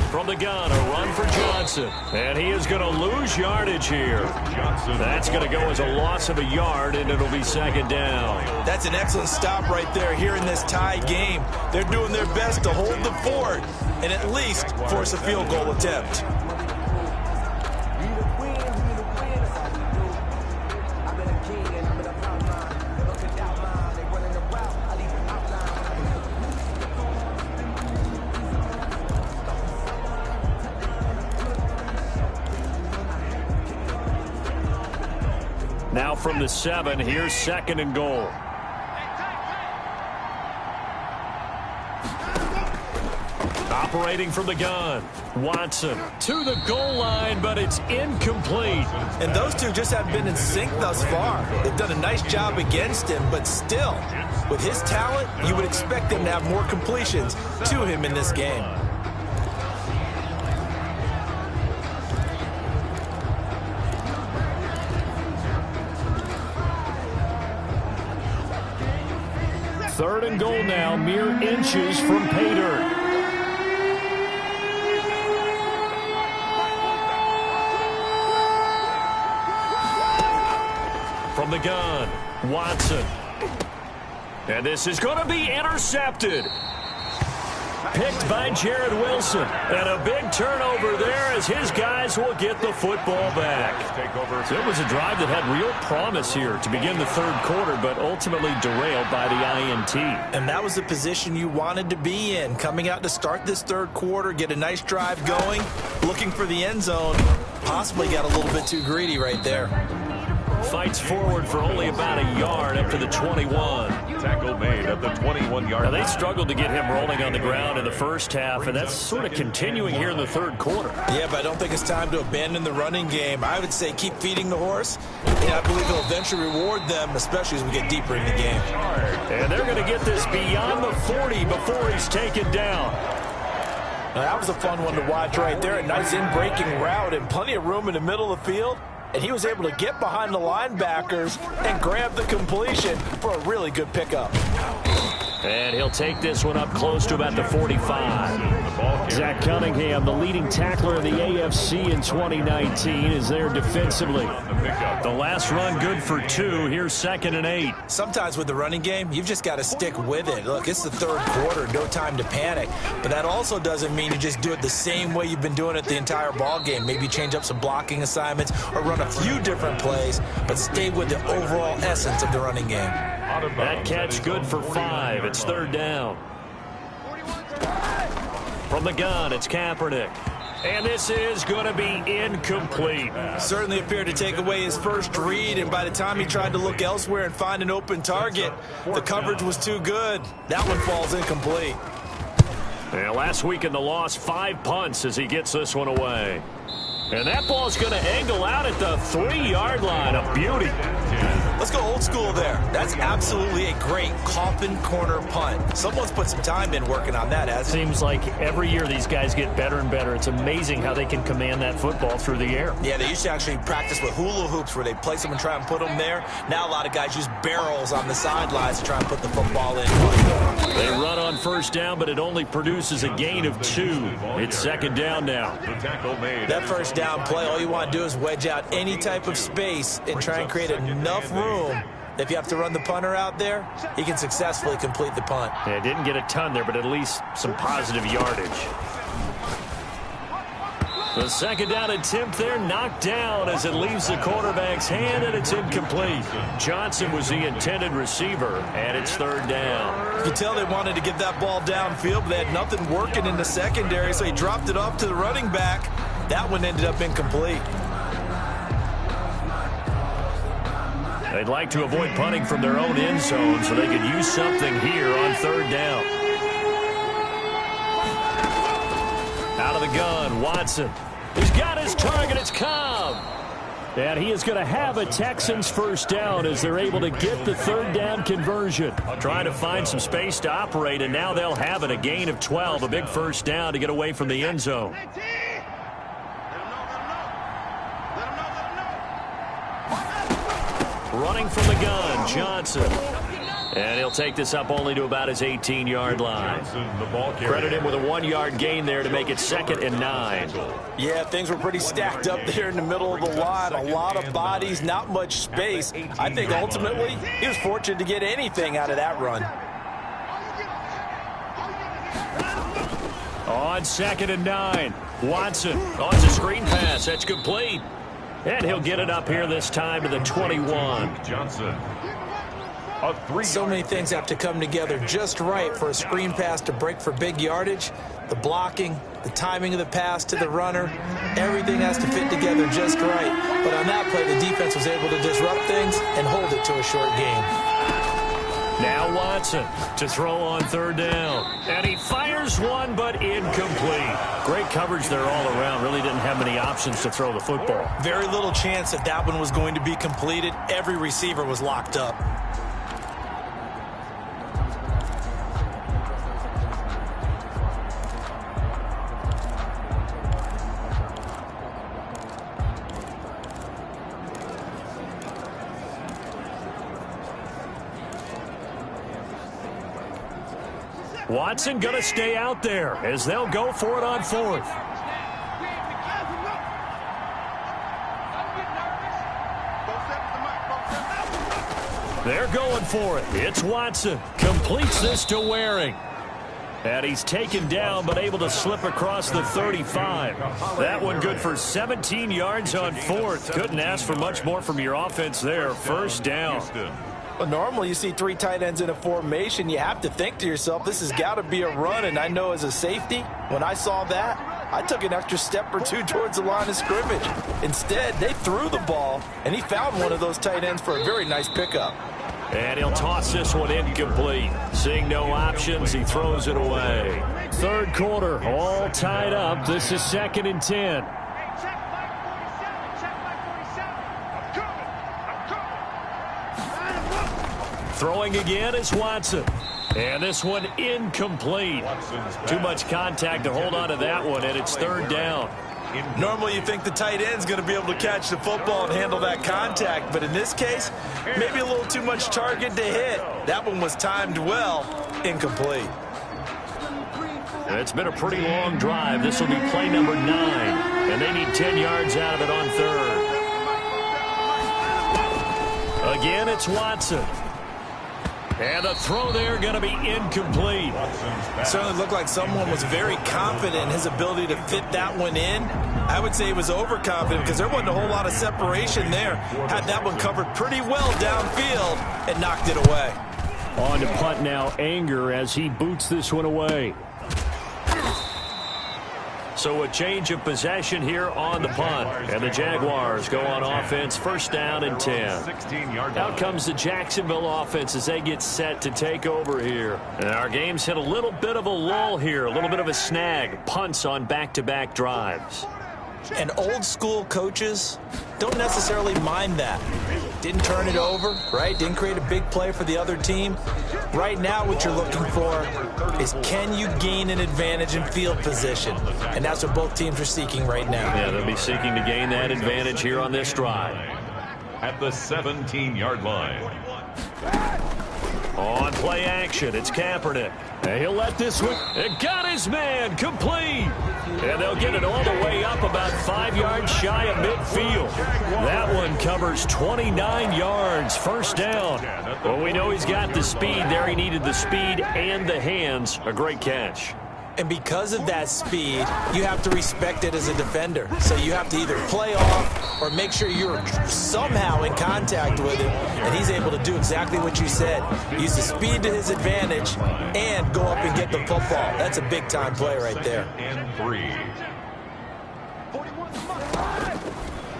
From the gun, a run for Johnson. And he is going to lose yardage here. That's going to go as a loss of a yard, and it'll be second down. That's an excellent stop right there here in this tie game. They're doing their best to hold the fort and at least force a field goal attempt. Now from the 7, here's second and goal. Operating from the gun, Watson to the goal line, but it's incomplete. And those two just haven't been in sync thus far. They've done a nice job against him, but still, with his talent, you would expect them to have more completions to him in this game. Third and goal now, mere inches from pay dirt. From the gun, Watson. And this is going to be intercepted. Picked by Jared Wilson. And a big turnover there as his guys will get the football back. So it was a drive that had real promise here to begin the third quarter, but ultimately derailed by the INT. And that was the position you wanted to be in. Coming out to start this third quarter, get a nice drive going, looking for the end zone. Possibly got a little bit too greedy right there. Fights forward for only about a yard up to the 21. Tackle made at the 21-yard Now, they line. struggled to get him rolling on the ground in the first half, and that's sort of continuing here in the third quarter. Yeah, but I don't think it's time to abandon the running game. I would say keep feeding the horse, and I believe it'll eventually reward them, especially as we get deeper in the game. And they're going to get this beyond the 40 before he's taken down. Now, that was a fun one to watch right there. A nice in-breaking route and plenty of room in the middle of the field. And he was able to get behind the linebackers and grab the completion for a really good pickup. And he'll take this one up close to about the 45. Zach Cunningham, the leading tackler of the AFC in 2019, is there defensively. The last run good for 2. Here's second and 8. Sometimes with the running game, you've just got to stick with it. Look, it's the third quarter, no time to panic. But that also doesn't mean you just do it the same way you've been doing it the entire ball game. Maybe change up some blocking assignments or run a few different plays, but stay with the overall essence of the running game. That catch good for 5. It's third down. From the gun, it's Kaepernick. And this is going to be incomplete. Certainly appeared to take away his first read, and by the time he tried to look elsewhere and find an open target, the coverage was too good. That one falls incomplete. And last week in the loss, 5 punts as he gets this one away. And that ball's going to angle out at the 3-yard line. A beauty. Let's go old school there. That's absolutely a great coffin corner punt. Someone's put some time in working on that, hasn't it? Seems like every year these guys get better and better. It's amazing how they can command that football through the air. Yeah, they used to actually practice with hula hoops where they place them and try and put them there. Now a lot of guys use barrels on the sidelines to try and put the football in. They run on first down, but it only produces a gain of 2. It's second down now. That first down play, all you want to do is wedge out any type of space and try and create enough room. If you have to run the punter out there, he can successfully complete the punt. Yeah, didn't get a ton there, but at least some positive yardage. The second down attempt there knocked down as it leaves the quarterback's hand, and it's incomplete. Johnson was the intended receiver, and it's third down. You can tell they wanted to get that ball downfield, but they had nothing working in the secondary, so he dropped it off to the running back. That one ended up incomplete. They'd like to avoid punting from their own end zone so they could use something here on third down. Out of the gun, Watson. He's got his target. It's Cobb. And he is going to have a Texans first down as they're able to get the third down conversion. Trying to find some space to operate, and now they'll have it. A gain of 12, a big first down to get away from the end zone. Running from the gun, Johnson. And he'll take this up only to about his 18-yard line. Credit him with a 1-yard gain there to make it 2nd and 9. Yeah, things were pretty stacked up there in the middle of the line. A lot of bodies, not much space. I think ultimately he was fortunate to get anything out of that run. On 2nd and 9, Watson. Oh, it's a screen pass. That's complete. And he'll get it up here this time to the 21. Johnson. So many things have to come together just right for a screen pass to break for big yardage. The blocking, the timing of the pass to the runner, everything has to fit together just right. But on that play, the defense was able to disrupt things and hold it to a short gain. Now Watson to throw on third down. And he fires one, but incomplete. Great coverage there all around. Really didn't have many options to throw the football. Very little chance that that one was going to be completed. Every receiver was locked up. Watson going to stay out there as they'll go for it on 4th. They're going for it. It's Watson. Completes this to Waring. And he's taken down but able to slip across the 35. That one good for 17 yards on 4th. Couldn't ask for much more from your offense there. First down. Well, normally you see 3 tight ends in a formation. You have to think to yourself, this has got to be a run. And I know as a safety, when I saw that, I took an extra step or 2 towards the line of scrimmage. Instead, they threw the ball, and he found one of those tight ends for a very nice pickup. And he'll toss this one incomplete. Seeing no options, he throws it away. Third quarter, all tied up. This is 2nd and 10. Throwing again is Watson. And this one incomplete. Too much contact to hold on to that one, and it's third down. Normally you think the tight end's going to be able to catch the football and handle that contact, but in this case, maybe a little too much target to hit. That one was timed well, incomplete. It's been a pretty long drive. This will be play number 9, and they need 10 yards out of it on 3rd. Again, it's Watson. And the throw there going to be incomplete. It certainly looked like someone was very confident in his ability to fit that one in. I would say he was overconfident because there wasn't a whole lot of separation there. Had that one covered pretty well downfield and knocked it away. On to punt now, Anger as he boots this one away. So a change of possession here on the punt. And the Jaguars go on offense, first down and 10. Out comes the Jacksonville offense as they get set to take over here. And our game's hit a little bit of a lull here, a little bit of a snag. Punts on back-to-back drives. And old school coaches don't necessarily mind that. Didn't turn it over, right? Didn't create a big play for the other team. Right now what you're looking for is, can you gain an advantage in field position? And that's what both teams are seeking right now. Yeah, they'll be seeking to gain that advantage here on this drive. At the 17-yard line. On play action, it's Kaepernick. And he'll let this one. It got his man complete. And they'll get it all the way up about 5 yards shy of midfield. That one covers 29 yards. First down. Well, we know he's got the speed there. He needed the speed and the hands. A great catch. And because of that speed, you have to respect it as a defender. So you have to either play off or make sure you're somehow in contact with him, and he's able to do exactly what you said. Use the speed to his advantage and go up and get the football. That's a big-time play right there. And 3.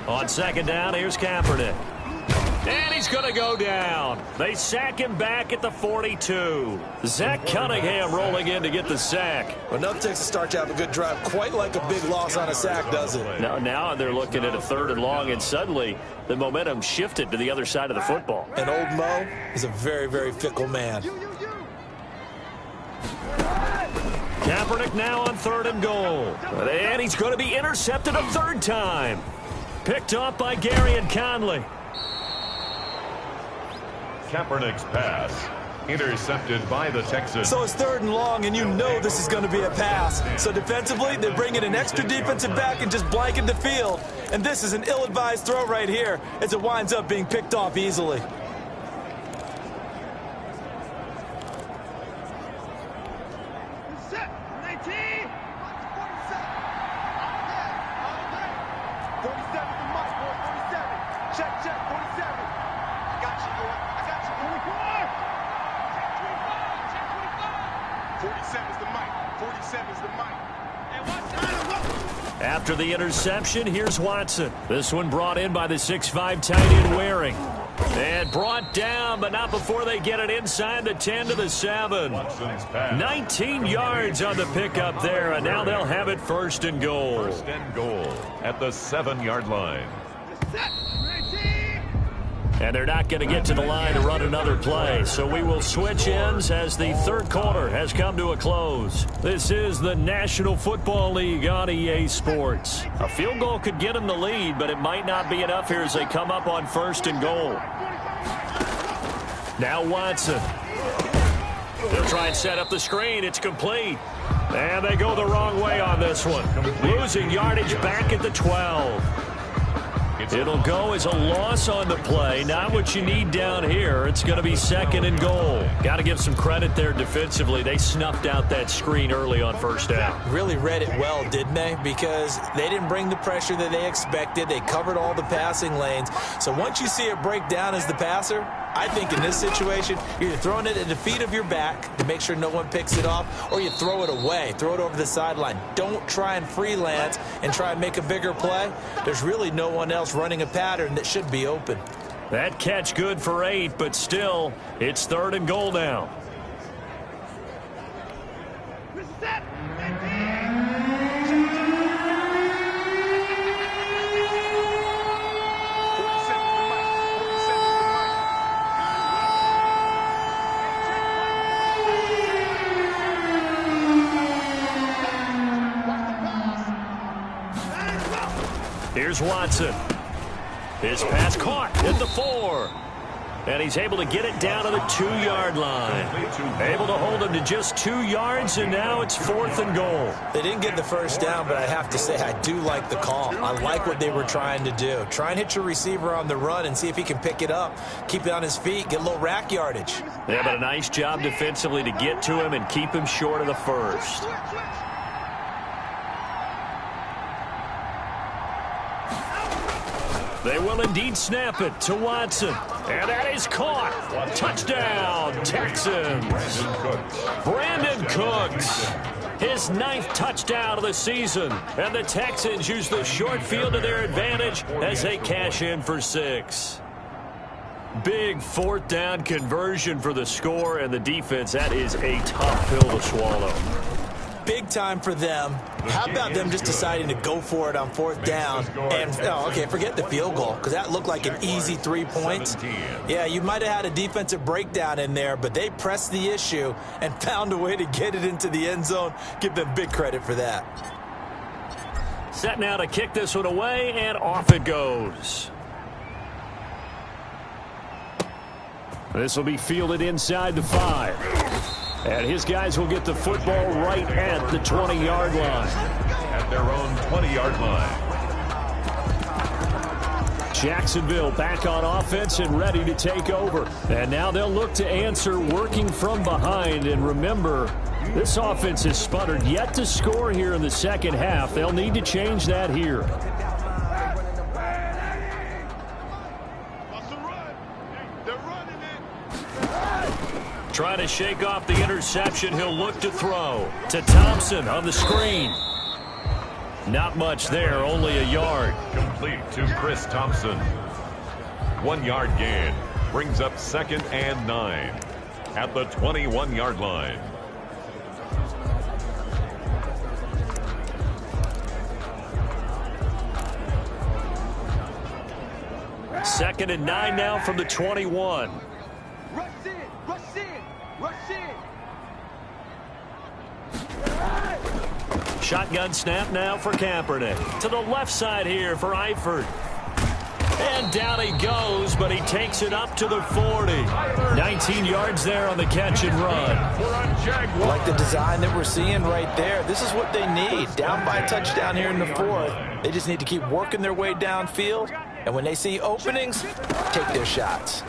On second down, here's Kaepernick. And he's going to go down. They sack him back at the 42. Zach Cunningham rolling in to get the sack. Well, nothing takes a start to have a good drive, quite like a big loss on a sack, does it? Now they're looking at a 3rd and long, and suddenly the momentum shifted to the other side of the football. And old Mo is a very, very fickle man. Kaepernick now on 3rd and goal. And he's going to be intercepted a 3rd time. Picked off by Gary and Conley. Kaepernick's pass intercepted by the Texans. So it's 3rd and long, and you know this is going to be a pass. So defensively, they bring in an extra defensive back and just blanket the field. And this is an ill-advised throw right here as it winds up being picked off easily. Set. 19. 47 the mic, boy. 47. Check. 47. I got you, boy. I got you, boy. 47 is the mic. 47 is the mic. And watch that. After the interception, here's Watson. This one brought in by the 6'5" tight end Waring. And brought down, but not before they get it inside the 10 to the 7. 19 yards on the pickup there, and now they'll have it 1st and goal. 1st and goal at the 7-yard line. Set. 19. And they're not going to get to the line to run another play. So we will switch ends as the 3rd quarter has come to a close. This is the National Football League on EA Sports. A field goal could get them the lead, but it might not be enough here as they come up on 1st and goal. Now Watson. They'll try and set up the screen. It's complete. And they go the wrong way on this one. Losing yardage back at the 12. It'll go as a loss on the play. Not what you need down here. It's going to be 2nd and goal. Got to give some credit there defensively. They snuffed out that screen early on 1st down. Really read it well, didn't they? Because they didn't bring the pressure that they expected. They covered all the passing lanes. So once you see it break down as the passer, I think in this situation, you're either throwing it at the feet of your back to make sure no one picks it off, or you throw it away, throw it over the sideline. Don't try and freelance and try and make a bigger play. There's really no one else running a pattern that should be open. That catch good for 8, but still, it's 3rd and goal now. Set. 19. Here's Watson. His pass caught at the 4. And he's able to get it down to the 2-yard line. Able to hold him to just 2 yards, and now it's 4th and goal. They didn't get the 1st down, but I have to say I do like the call. I like what they were trying to do. Try and hit your receiver on the run and see if he can pick it up. Keep it on his feet, get a little rack yardage. Yeah, but a nice job defensively to get to him and keep him short of the 1st. They will indeed snap it to Watson. And that is caught. Touchdown, Texans. Brandon Cooks. His 9th touchdown of the season. And the Texans use the short field to their advantage as they cash in for 6. Big 4th down conversion for the score, and the defense, that is a tough pill to swallow. big time for them. How about them just deciding to go for it on 4th down? And, okay, forget the field goal, because that looked like an easy 3 points. Yeah, you might have had a defensive breakdown in there, but they pressed the issue and found a way to get it into the end zone. Give them big credit for that. Set now to kick this one away, and off it goes. This will be fielded inside the 5. And his guys will get the football right at the 20-yard line. At their own 20-yard line. Jacksonville back on offense and ready to take over. And now they'll look to answer working from behind. And remember, this offense has sputtered yet to score here in the second half. They'll need to change that here. Trying to shake off the interception. He'll look to throw to Thompson on the screen. Not much there, only a yard. Complete to Chris Thompson. 1-yard gain. Brings up 2nd and 9 at the 21-yard line. Second and 9 now from the 21. Rush in, rush in, rush in. Shotgun snap now for Kaepernick. To the left side here for Eifert. And down he goes, but he takes it up to the 40. 19 yards there on the catch and run. Like the design that we're seeing right there. This is what they need. Down by a touchdown here in the 4th. They just need to keep working their way downfield. And when they see openings, take their shots.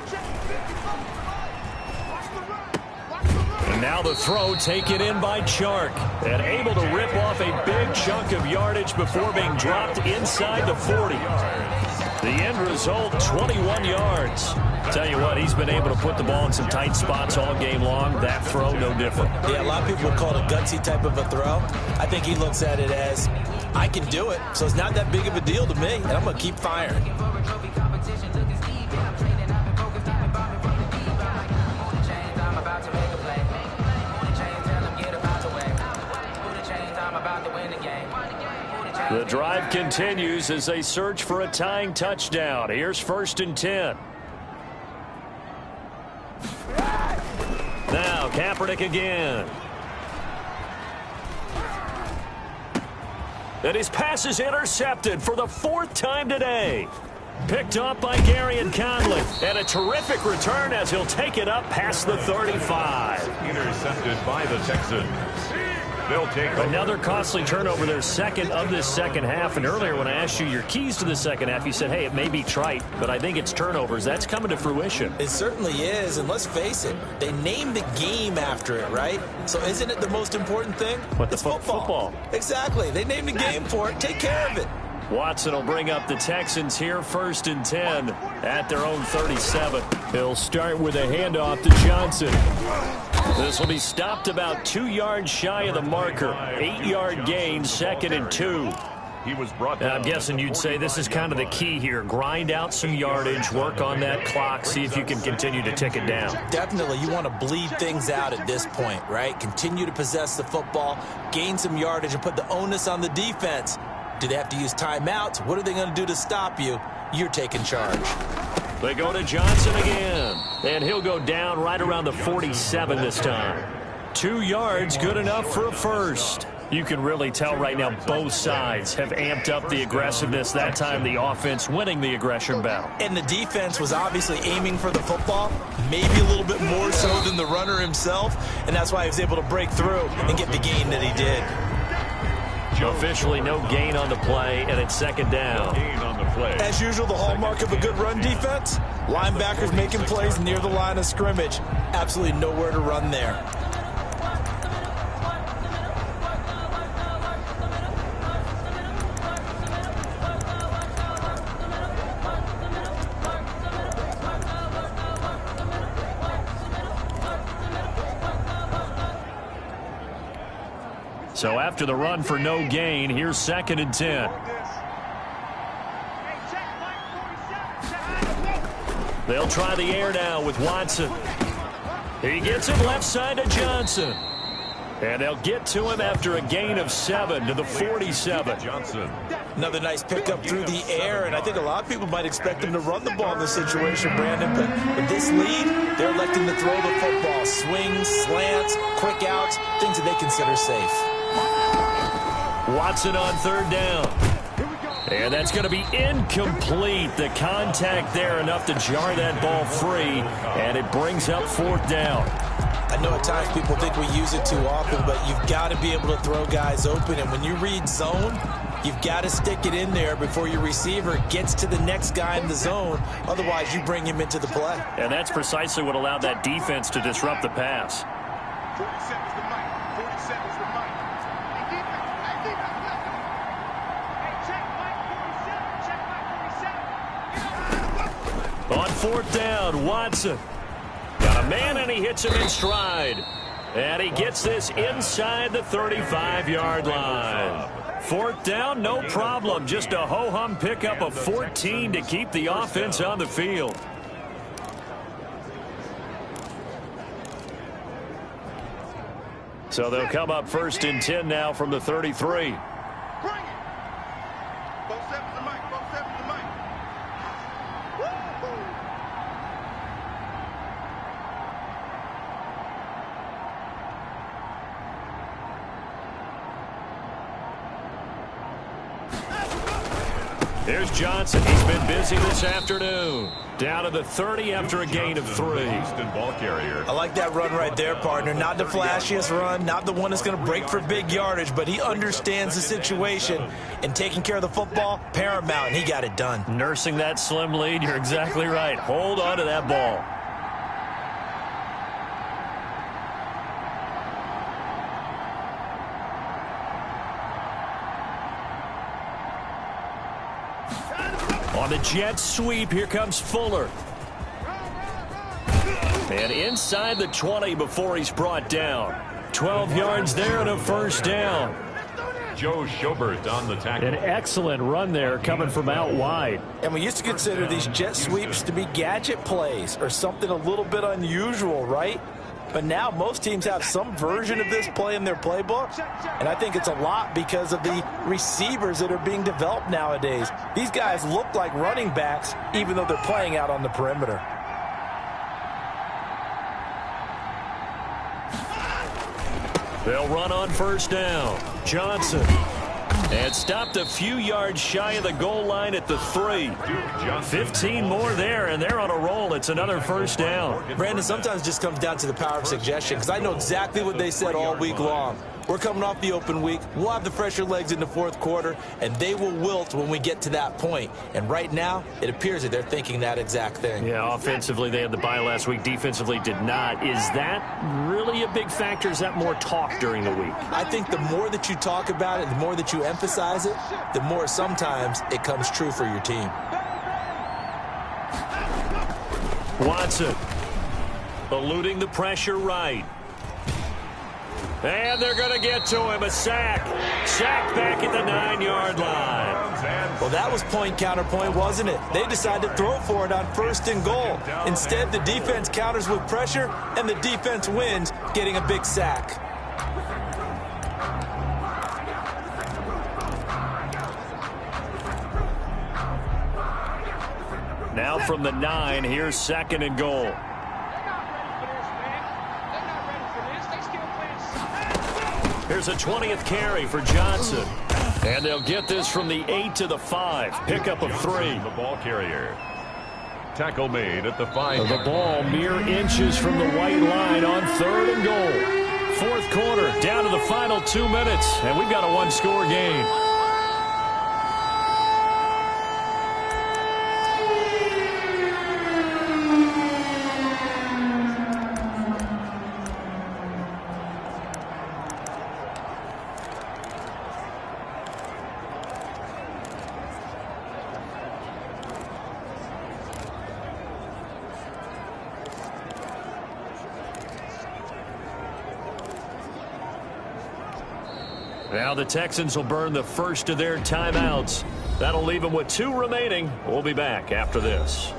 And now the throw taken in by Chark. And able to rip off a big chunk of yardage before being dropped inside the 40. The end result, 21 yards. Tell you what, he's been able to put the ball in some tight spots all game long. That throw, no different. Yeah, a lot of people would call it a gutsy type of a throw. I think he looks at it as, I can do it, so it's not that big of a deal to me, and I'm going to keep firing. The drive continues as they search for a tying touchdown. Here's 1st and 10. Now Kaepernick again. And his pass is intercepted for the 4th time today. Picked up by Gary and Conley. And a terrific return as he'll take it up past the 35. Intercepted by the Texans. They'll take another costly turnover, their second of this second half. And earlier when I asked you your keys to the second half, you said, hey, it may be trite, but I think it's turnovers. That's coming to fruition. It certainly is, and let's face it, they named the game after it, right? So isn't it the most important thing? It's football. Exactly. They named the game for it. Take care of it. Watson will bring up the Texans here, 1st and 10 at their own 37. He'll start with a handoff to Johnson. This will be stopped about 2 yards shy of the marker. 8-yard gain, 2nd and 2. He was brought down. I'm guessing you'd say this is kind of the key here. Grind out some yardage, work on that clock, see if you can continue to tick it down. Definitely, you want to bleed things out at this point, right? Continue to possess the football, gain some yardage, and put the onus on the defense. Do they have to use timeouts? What are they going to do to stop you? You're taking charge. They go to Johnson again, and he'll go down right around the 47 this time. 2 yards, good enough for a first. You can really tell right now both sides have amped up the aggressiveness. That time the offense winning the aggression battle. And the defense was obviously aiming for the football, maybe a little bit more so than the runner himself, and that's why he was able to break through and get the gain that he did. Officially no gain on the play, and it's 2nd down. As usual, the hallmark of a good run defense, linebackers making plays near the line of scrimmage. Absolutely nowhere to run there. So after the run for no gain, here's 2nd and 10. They'll try the air now with Watson. He gets it left side to Johnson. And they'll get to him after a gain of 7 to the 47. Johnson. Another nice pickup through the air, and I think a lot of people might expect him to run the ball in this situation, Brandon. But with this lead, they're electing to throw the football. Swings, slants, quick outs, things that they consider safe. Watson on 3rd down. And that's going to be incomplete. The contact there enough to jar that ball free, and it brings up 4th down. I know at times people think we use it too often, but you've got to be able to throw guys open. And when you read zone, you've got to stick it in there before your receiver gets to the next guy in the zone. Otherwise, you bring him into the play. And that's precisely what allowed that defense to disrupt the pass. 47's the mic. 47's the mic. Hey, defense, hey, check mic 47. Check mic 47. On 4th down, Watson. Got a man, and he hits him in stride. And he gets this inside the 35-yard line. 4th down, no problem. Just a ho-hum pickup of 14 to keep the offense on the field. So they'll come up 1st and 10 now from the 33. Bring it. 47's the mic. 47's the mic. Woo-hoo. Here's Johnson. He's been busy this afternoon. Down to the 30 after a gain of 3. Houston ball carrier. I like that run right there, partner. Not the flashiest run, not the one that's going to break for big yardage, but he understands the situation, and taking care of the football, paramount, and he got it done. Nursing that slim lead, you're exactly right. Hold on to that ball. On the jet sweep, here comes Fuller. And inside the 20 before he's brought down. 12 yards there and a 1st down. Joe Schobert on the tackle. An excellent run there coming from out wide. And we used to consider these jet sweeps to be gadget plays or something a little bit unusual, right? But now most teams have some version of this play in their playbook, and I think it's a lot because of the receivers that are being developed nowadays. These guys look like running backs even though they're playing out on the perimeter. They'll run on 1st down. Johnson. And stopped a few yards shy of the goal line at the 3. 15 more there, and they're on a roll. It's another 1st down. Brandon, sometimes it just comes down to the power of suggestion, because I know exactly what they said all week long. We're coming off the open week. We'll have the fresher legs in the 4th quarter, and they will wilt when we get to that point. And right now, it appears that they're thinking that exact thing. Yeah, offensively, they had the bye last week. Defensively, did not. Is that really a big factor? Is that more talk during the week? I think the more that you talk about it, the more that you emphasize it, the more sometimes it comes true for your team. Watson eluding the pressure right. And they're going to get to him. A sack. Sack back at the 9-yard line. Well, that was point counterpoint, wasn't it? They decided to throw for it on 1st and goal. Instead, the defense counters with pressure, and the defense wins, getting a big sack. Now from the 9, here's 2nd and goal. Here's a 20th carry for Johnson. And they'll get this from the 8 to the 5. Pickup of 3. The ball carrier. Tackle made at the 5. The ball mere inches from the white line on 3rd and goal. 4th quarter, down to the final 2 minutes. And we've got a 1-score game. Now the Texans will burn the first of their timeouts. That'll leave them with 2 remaining. We'll be back after this.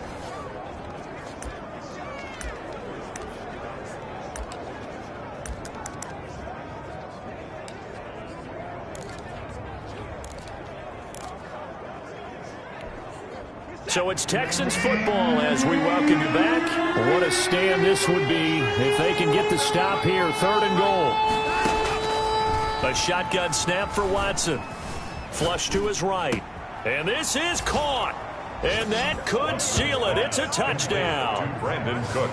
So it's Texans football as we welcome you back. What a stand this would be if they can get the stop here. 3rd and goal. A shotgun snap for Watson. Flush to his right. And this is caught. And that could seal it. It's a touchdown.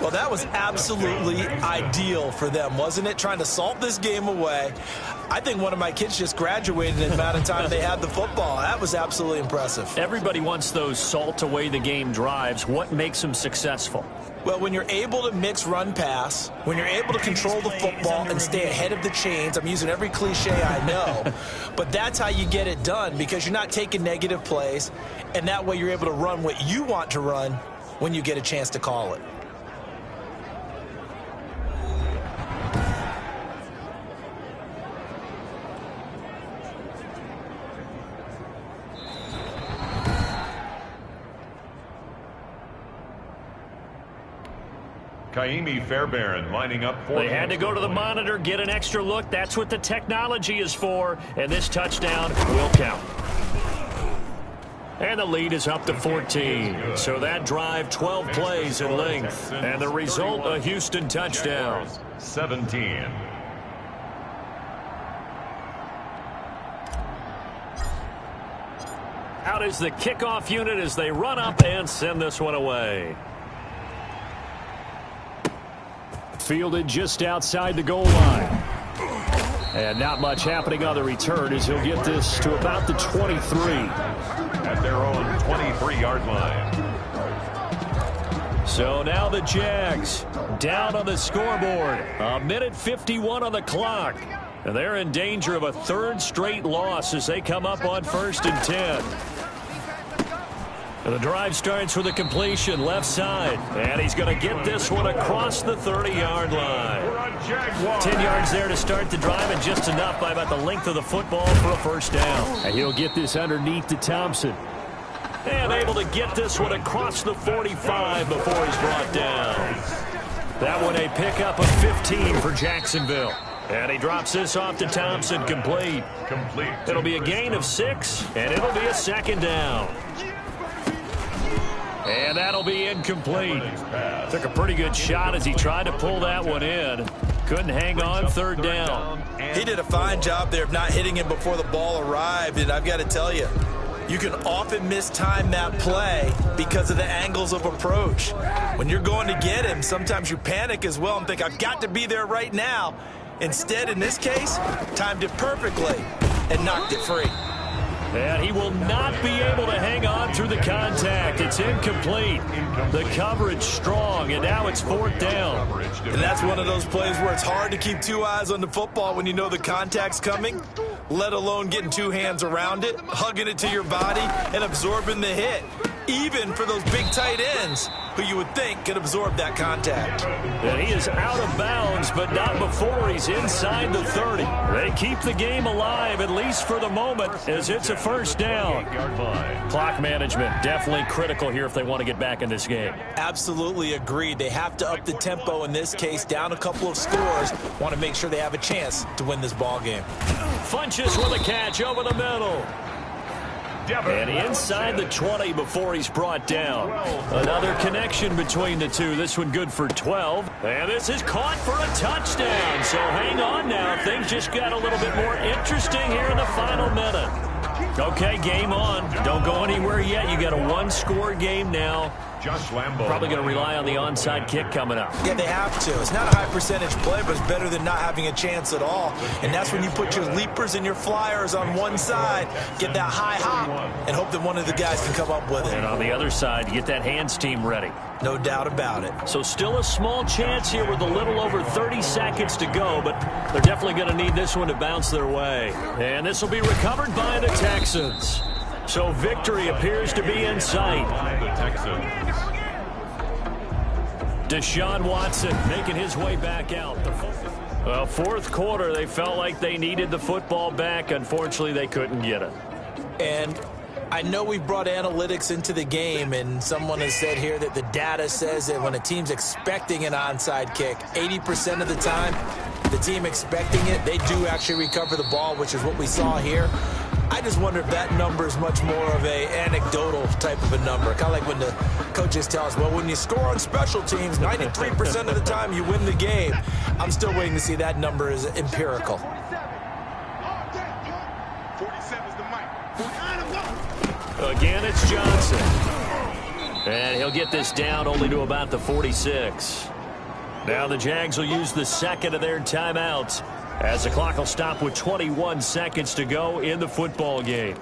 Well, that was absolutely ideal for them, wasn't it? Trying to salt this game away. I think one of my kids just graduated in the amount of time they had the football. That was absolutely impressive. Everybody wants those salt away the game drives. What makes them successful? Well, when you're able to mix run-pass, when you're able to control the football and stay ahead of the chains, I'm using every cliche I know, but that's how you get it done because you're not taking negative plays, and that way you're able to run what you want to run when you get a chance to call it. Kaimi Fairbairn lining up for. They had to go to the monitor, get an extra look. That's what the technology is for. And this touchdown will count. And the lead is up to 14. So that drive, 12 plays in length. And the result, a Houston touchdown. 17. Out is the kickoff unit as they run up and send this one away. Fielded just outside the goal line. And not much happening on the return as he'll get this to about the 23. At their own 23-yard line. So now the Jags down on the scoreboard. 1:51 on the clock. And they're in danger of a 3rd straight loss as they come up on 1st and 10. And the drive starts with a completion left side. And he's going to get this one across the 30-yard line. 10 yards there to start the drive and just enough by about the length of the football for a first down. And he'll get this underneath to Thompson. And able to get this one across the 45 before he's brought down. That one a pickup of 15 for Jacksonville. And he drops this off to Thompson, complete. It'll be a gain of 6, and it'll be a 2nd down. And that'll be incomplete. Took a pretty good shot as he tried to pull that one in. Couldn't hang on 3rd down. He did a fine job there of not hitting him before the ball arrived, and I've got to tell you, you can often mistime that play because of the angles of approach. When you're going to get him, sometimes you panic as well and think, I've got to be there right now. Instead, in this case, timed it perfectly and knocked it free. And he will not be able to hang on through the contact. It's incomplete. The coverage strong, and now it's 4th down. And that's one of those plays where it's hard to keep 2 eyes on the football when you know the contact's coming, let alone getting 2 hands around it, hugging it to your body, and absorbing the hit. Even for those big tight ends who you would think could absorb that contact. And he is out of bounds, but not before he's inside the 30. They keep the game alive, at least for the moment, as it's a first down. Clock management definitely critical here if they want to get back in this game. Absolutely agreed. They have to up the tempo in this case, down a couple of scores. Want to make sure they have a chance to win this ball game. Funches with a catch over the middle. And inside the 20 before he's brought down. Another connection between the two. This one good for 12. And this is caught for a touchdown. So hang on now. Things just got a little bit more interesting here in the final minute. Okay, game on. Don't go anywhere yet. You got a 1-score game now. Josh Lambo. Probably going to rely on the onside kick coming up. Yeah, they have to. It's not a high percentage play, but it's better than not having a chance at all. And that's when you put your leapers and your flyers on one side, get that high hop, and hope that one of the guys can come up with it. And on the other side, you get that hands team ready. No doubt about it. So still a small chance here with a little over 30 seconds to go, but they're definitely going to need this one to bounce their way. And this will be recovered by the Texans. So victory appears to be in sight. The Texans. Deshaun Watson making his way back out. Well, 4th quarter, they felt like they needed the football back. Unfortunately, they couldn't get it. And I know we've brought analytics into the game, and someone has said here that the data says that when a team's expecting an onside kick, 80% of the time, the team expecting it, they do actually recover the ball, which is what we saw here. I just wonder if that number is much more of a anecdotal type of a number. Kind of like when the coaches tell us, well, when you score on special teams, 93% of the time you win the game. I'm still waiting to see that number is empirical. 47 is the mic. Again, it's Johnson. And he'll get this down only to about the 46. Now the Jags will use the second of their timeouts as the clock will stop with 21 seconds to go in the football game.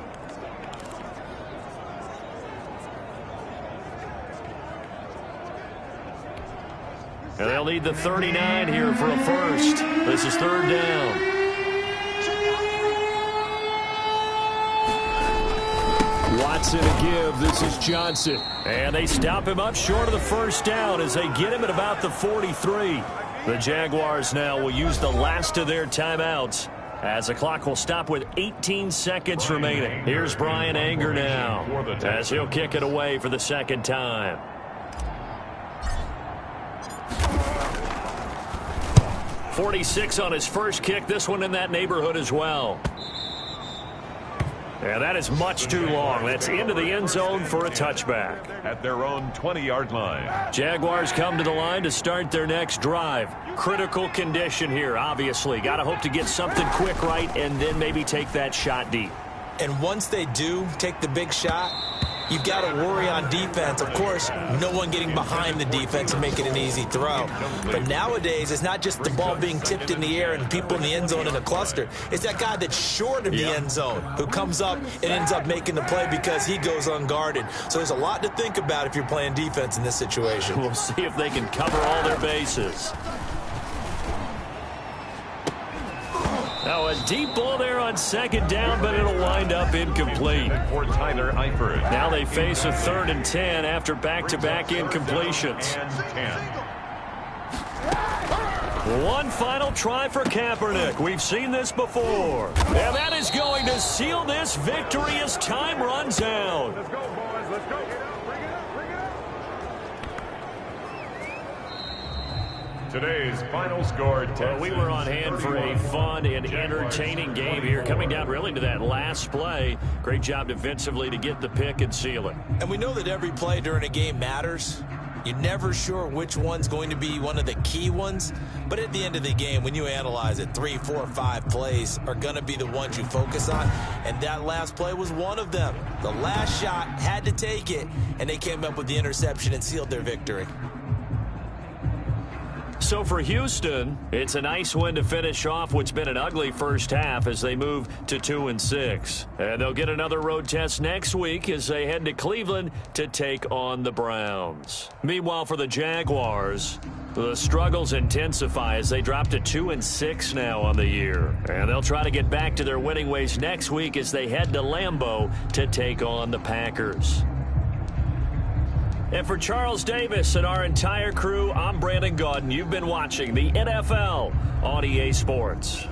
And they'll need the 39 here for a first. This is third down. Watson to give. This is Johnson. And they stop him up short of the first down as they get him at about the 43. The Jaguars now will use the last of their timeouts as the clock will stop with 18 seconds remaining. Here's Brian Anger now as he'll kick it away for the second time. .46 on his first kick. This one in that neighborhood as well. And that is much too long. That's into the end zone for a touchback. At their own 20-yard line. Jaguars come to the line to start their next drive. Critical condition here, obviously. Got to hope to get something quick right and then maybe take that shot deep. And once they do take the big shot, you've got to worry on defense. Of course, no one getting behind the defense and making an easy throw. But nowadays, it's not just the ball being tipped in the air and people in the end zone in a cluster. It's that guy that's short of the end zone who comes up and ends up making the play because he goes unguarded. So there's a lot to think about if you're playing defense in this situation. We'll see if they can cover all their bases. Now a deep ball there on second down, but it'll wind up incomplete. For Tyler Eifert. Now they face a 3rd and 10 after back-to-back incompletions. One final try for Kaepernick. We've seen this before. And that is going to seal this victory as time runs out. Let's go, boys. Let's go. Bring it up. Today's final score, Texans. Well, we were on hand for a fun and entertaining game here, coming down really to that last play. Great job defensively to get the pick and seal it. And we know that every play during a game matters. You're never sure which one's going to be one of the key ones. But at the end of the game, when you analyze it, 3, 4, 5 plays are going to be the ones you focus on. And that last play was one of them. The last shot had to take it, and they came up with the interception and sealed their victory. So for Houston, it's a nice win to finish off what's been an ugly first half as they move to 2-6. And they'll get another road test next week as they head to Cleveland to take on the Browns. Meanwhile, for the Jaguars, the struggles intensify as they drop to 2-6 now on the year. And they'll try to get back to their winning ways next week as they head to Lambeau to take on the Packers. And for Charles Davis and our entire crew, I'm Brandon Gaudin. You've been watching the NFL on EA Sports.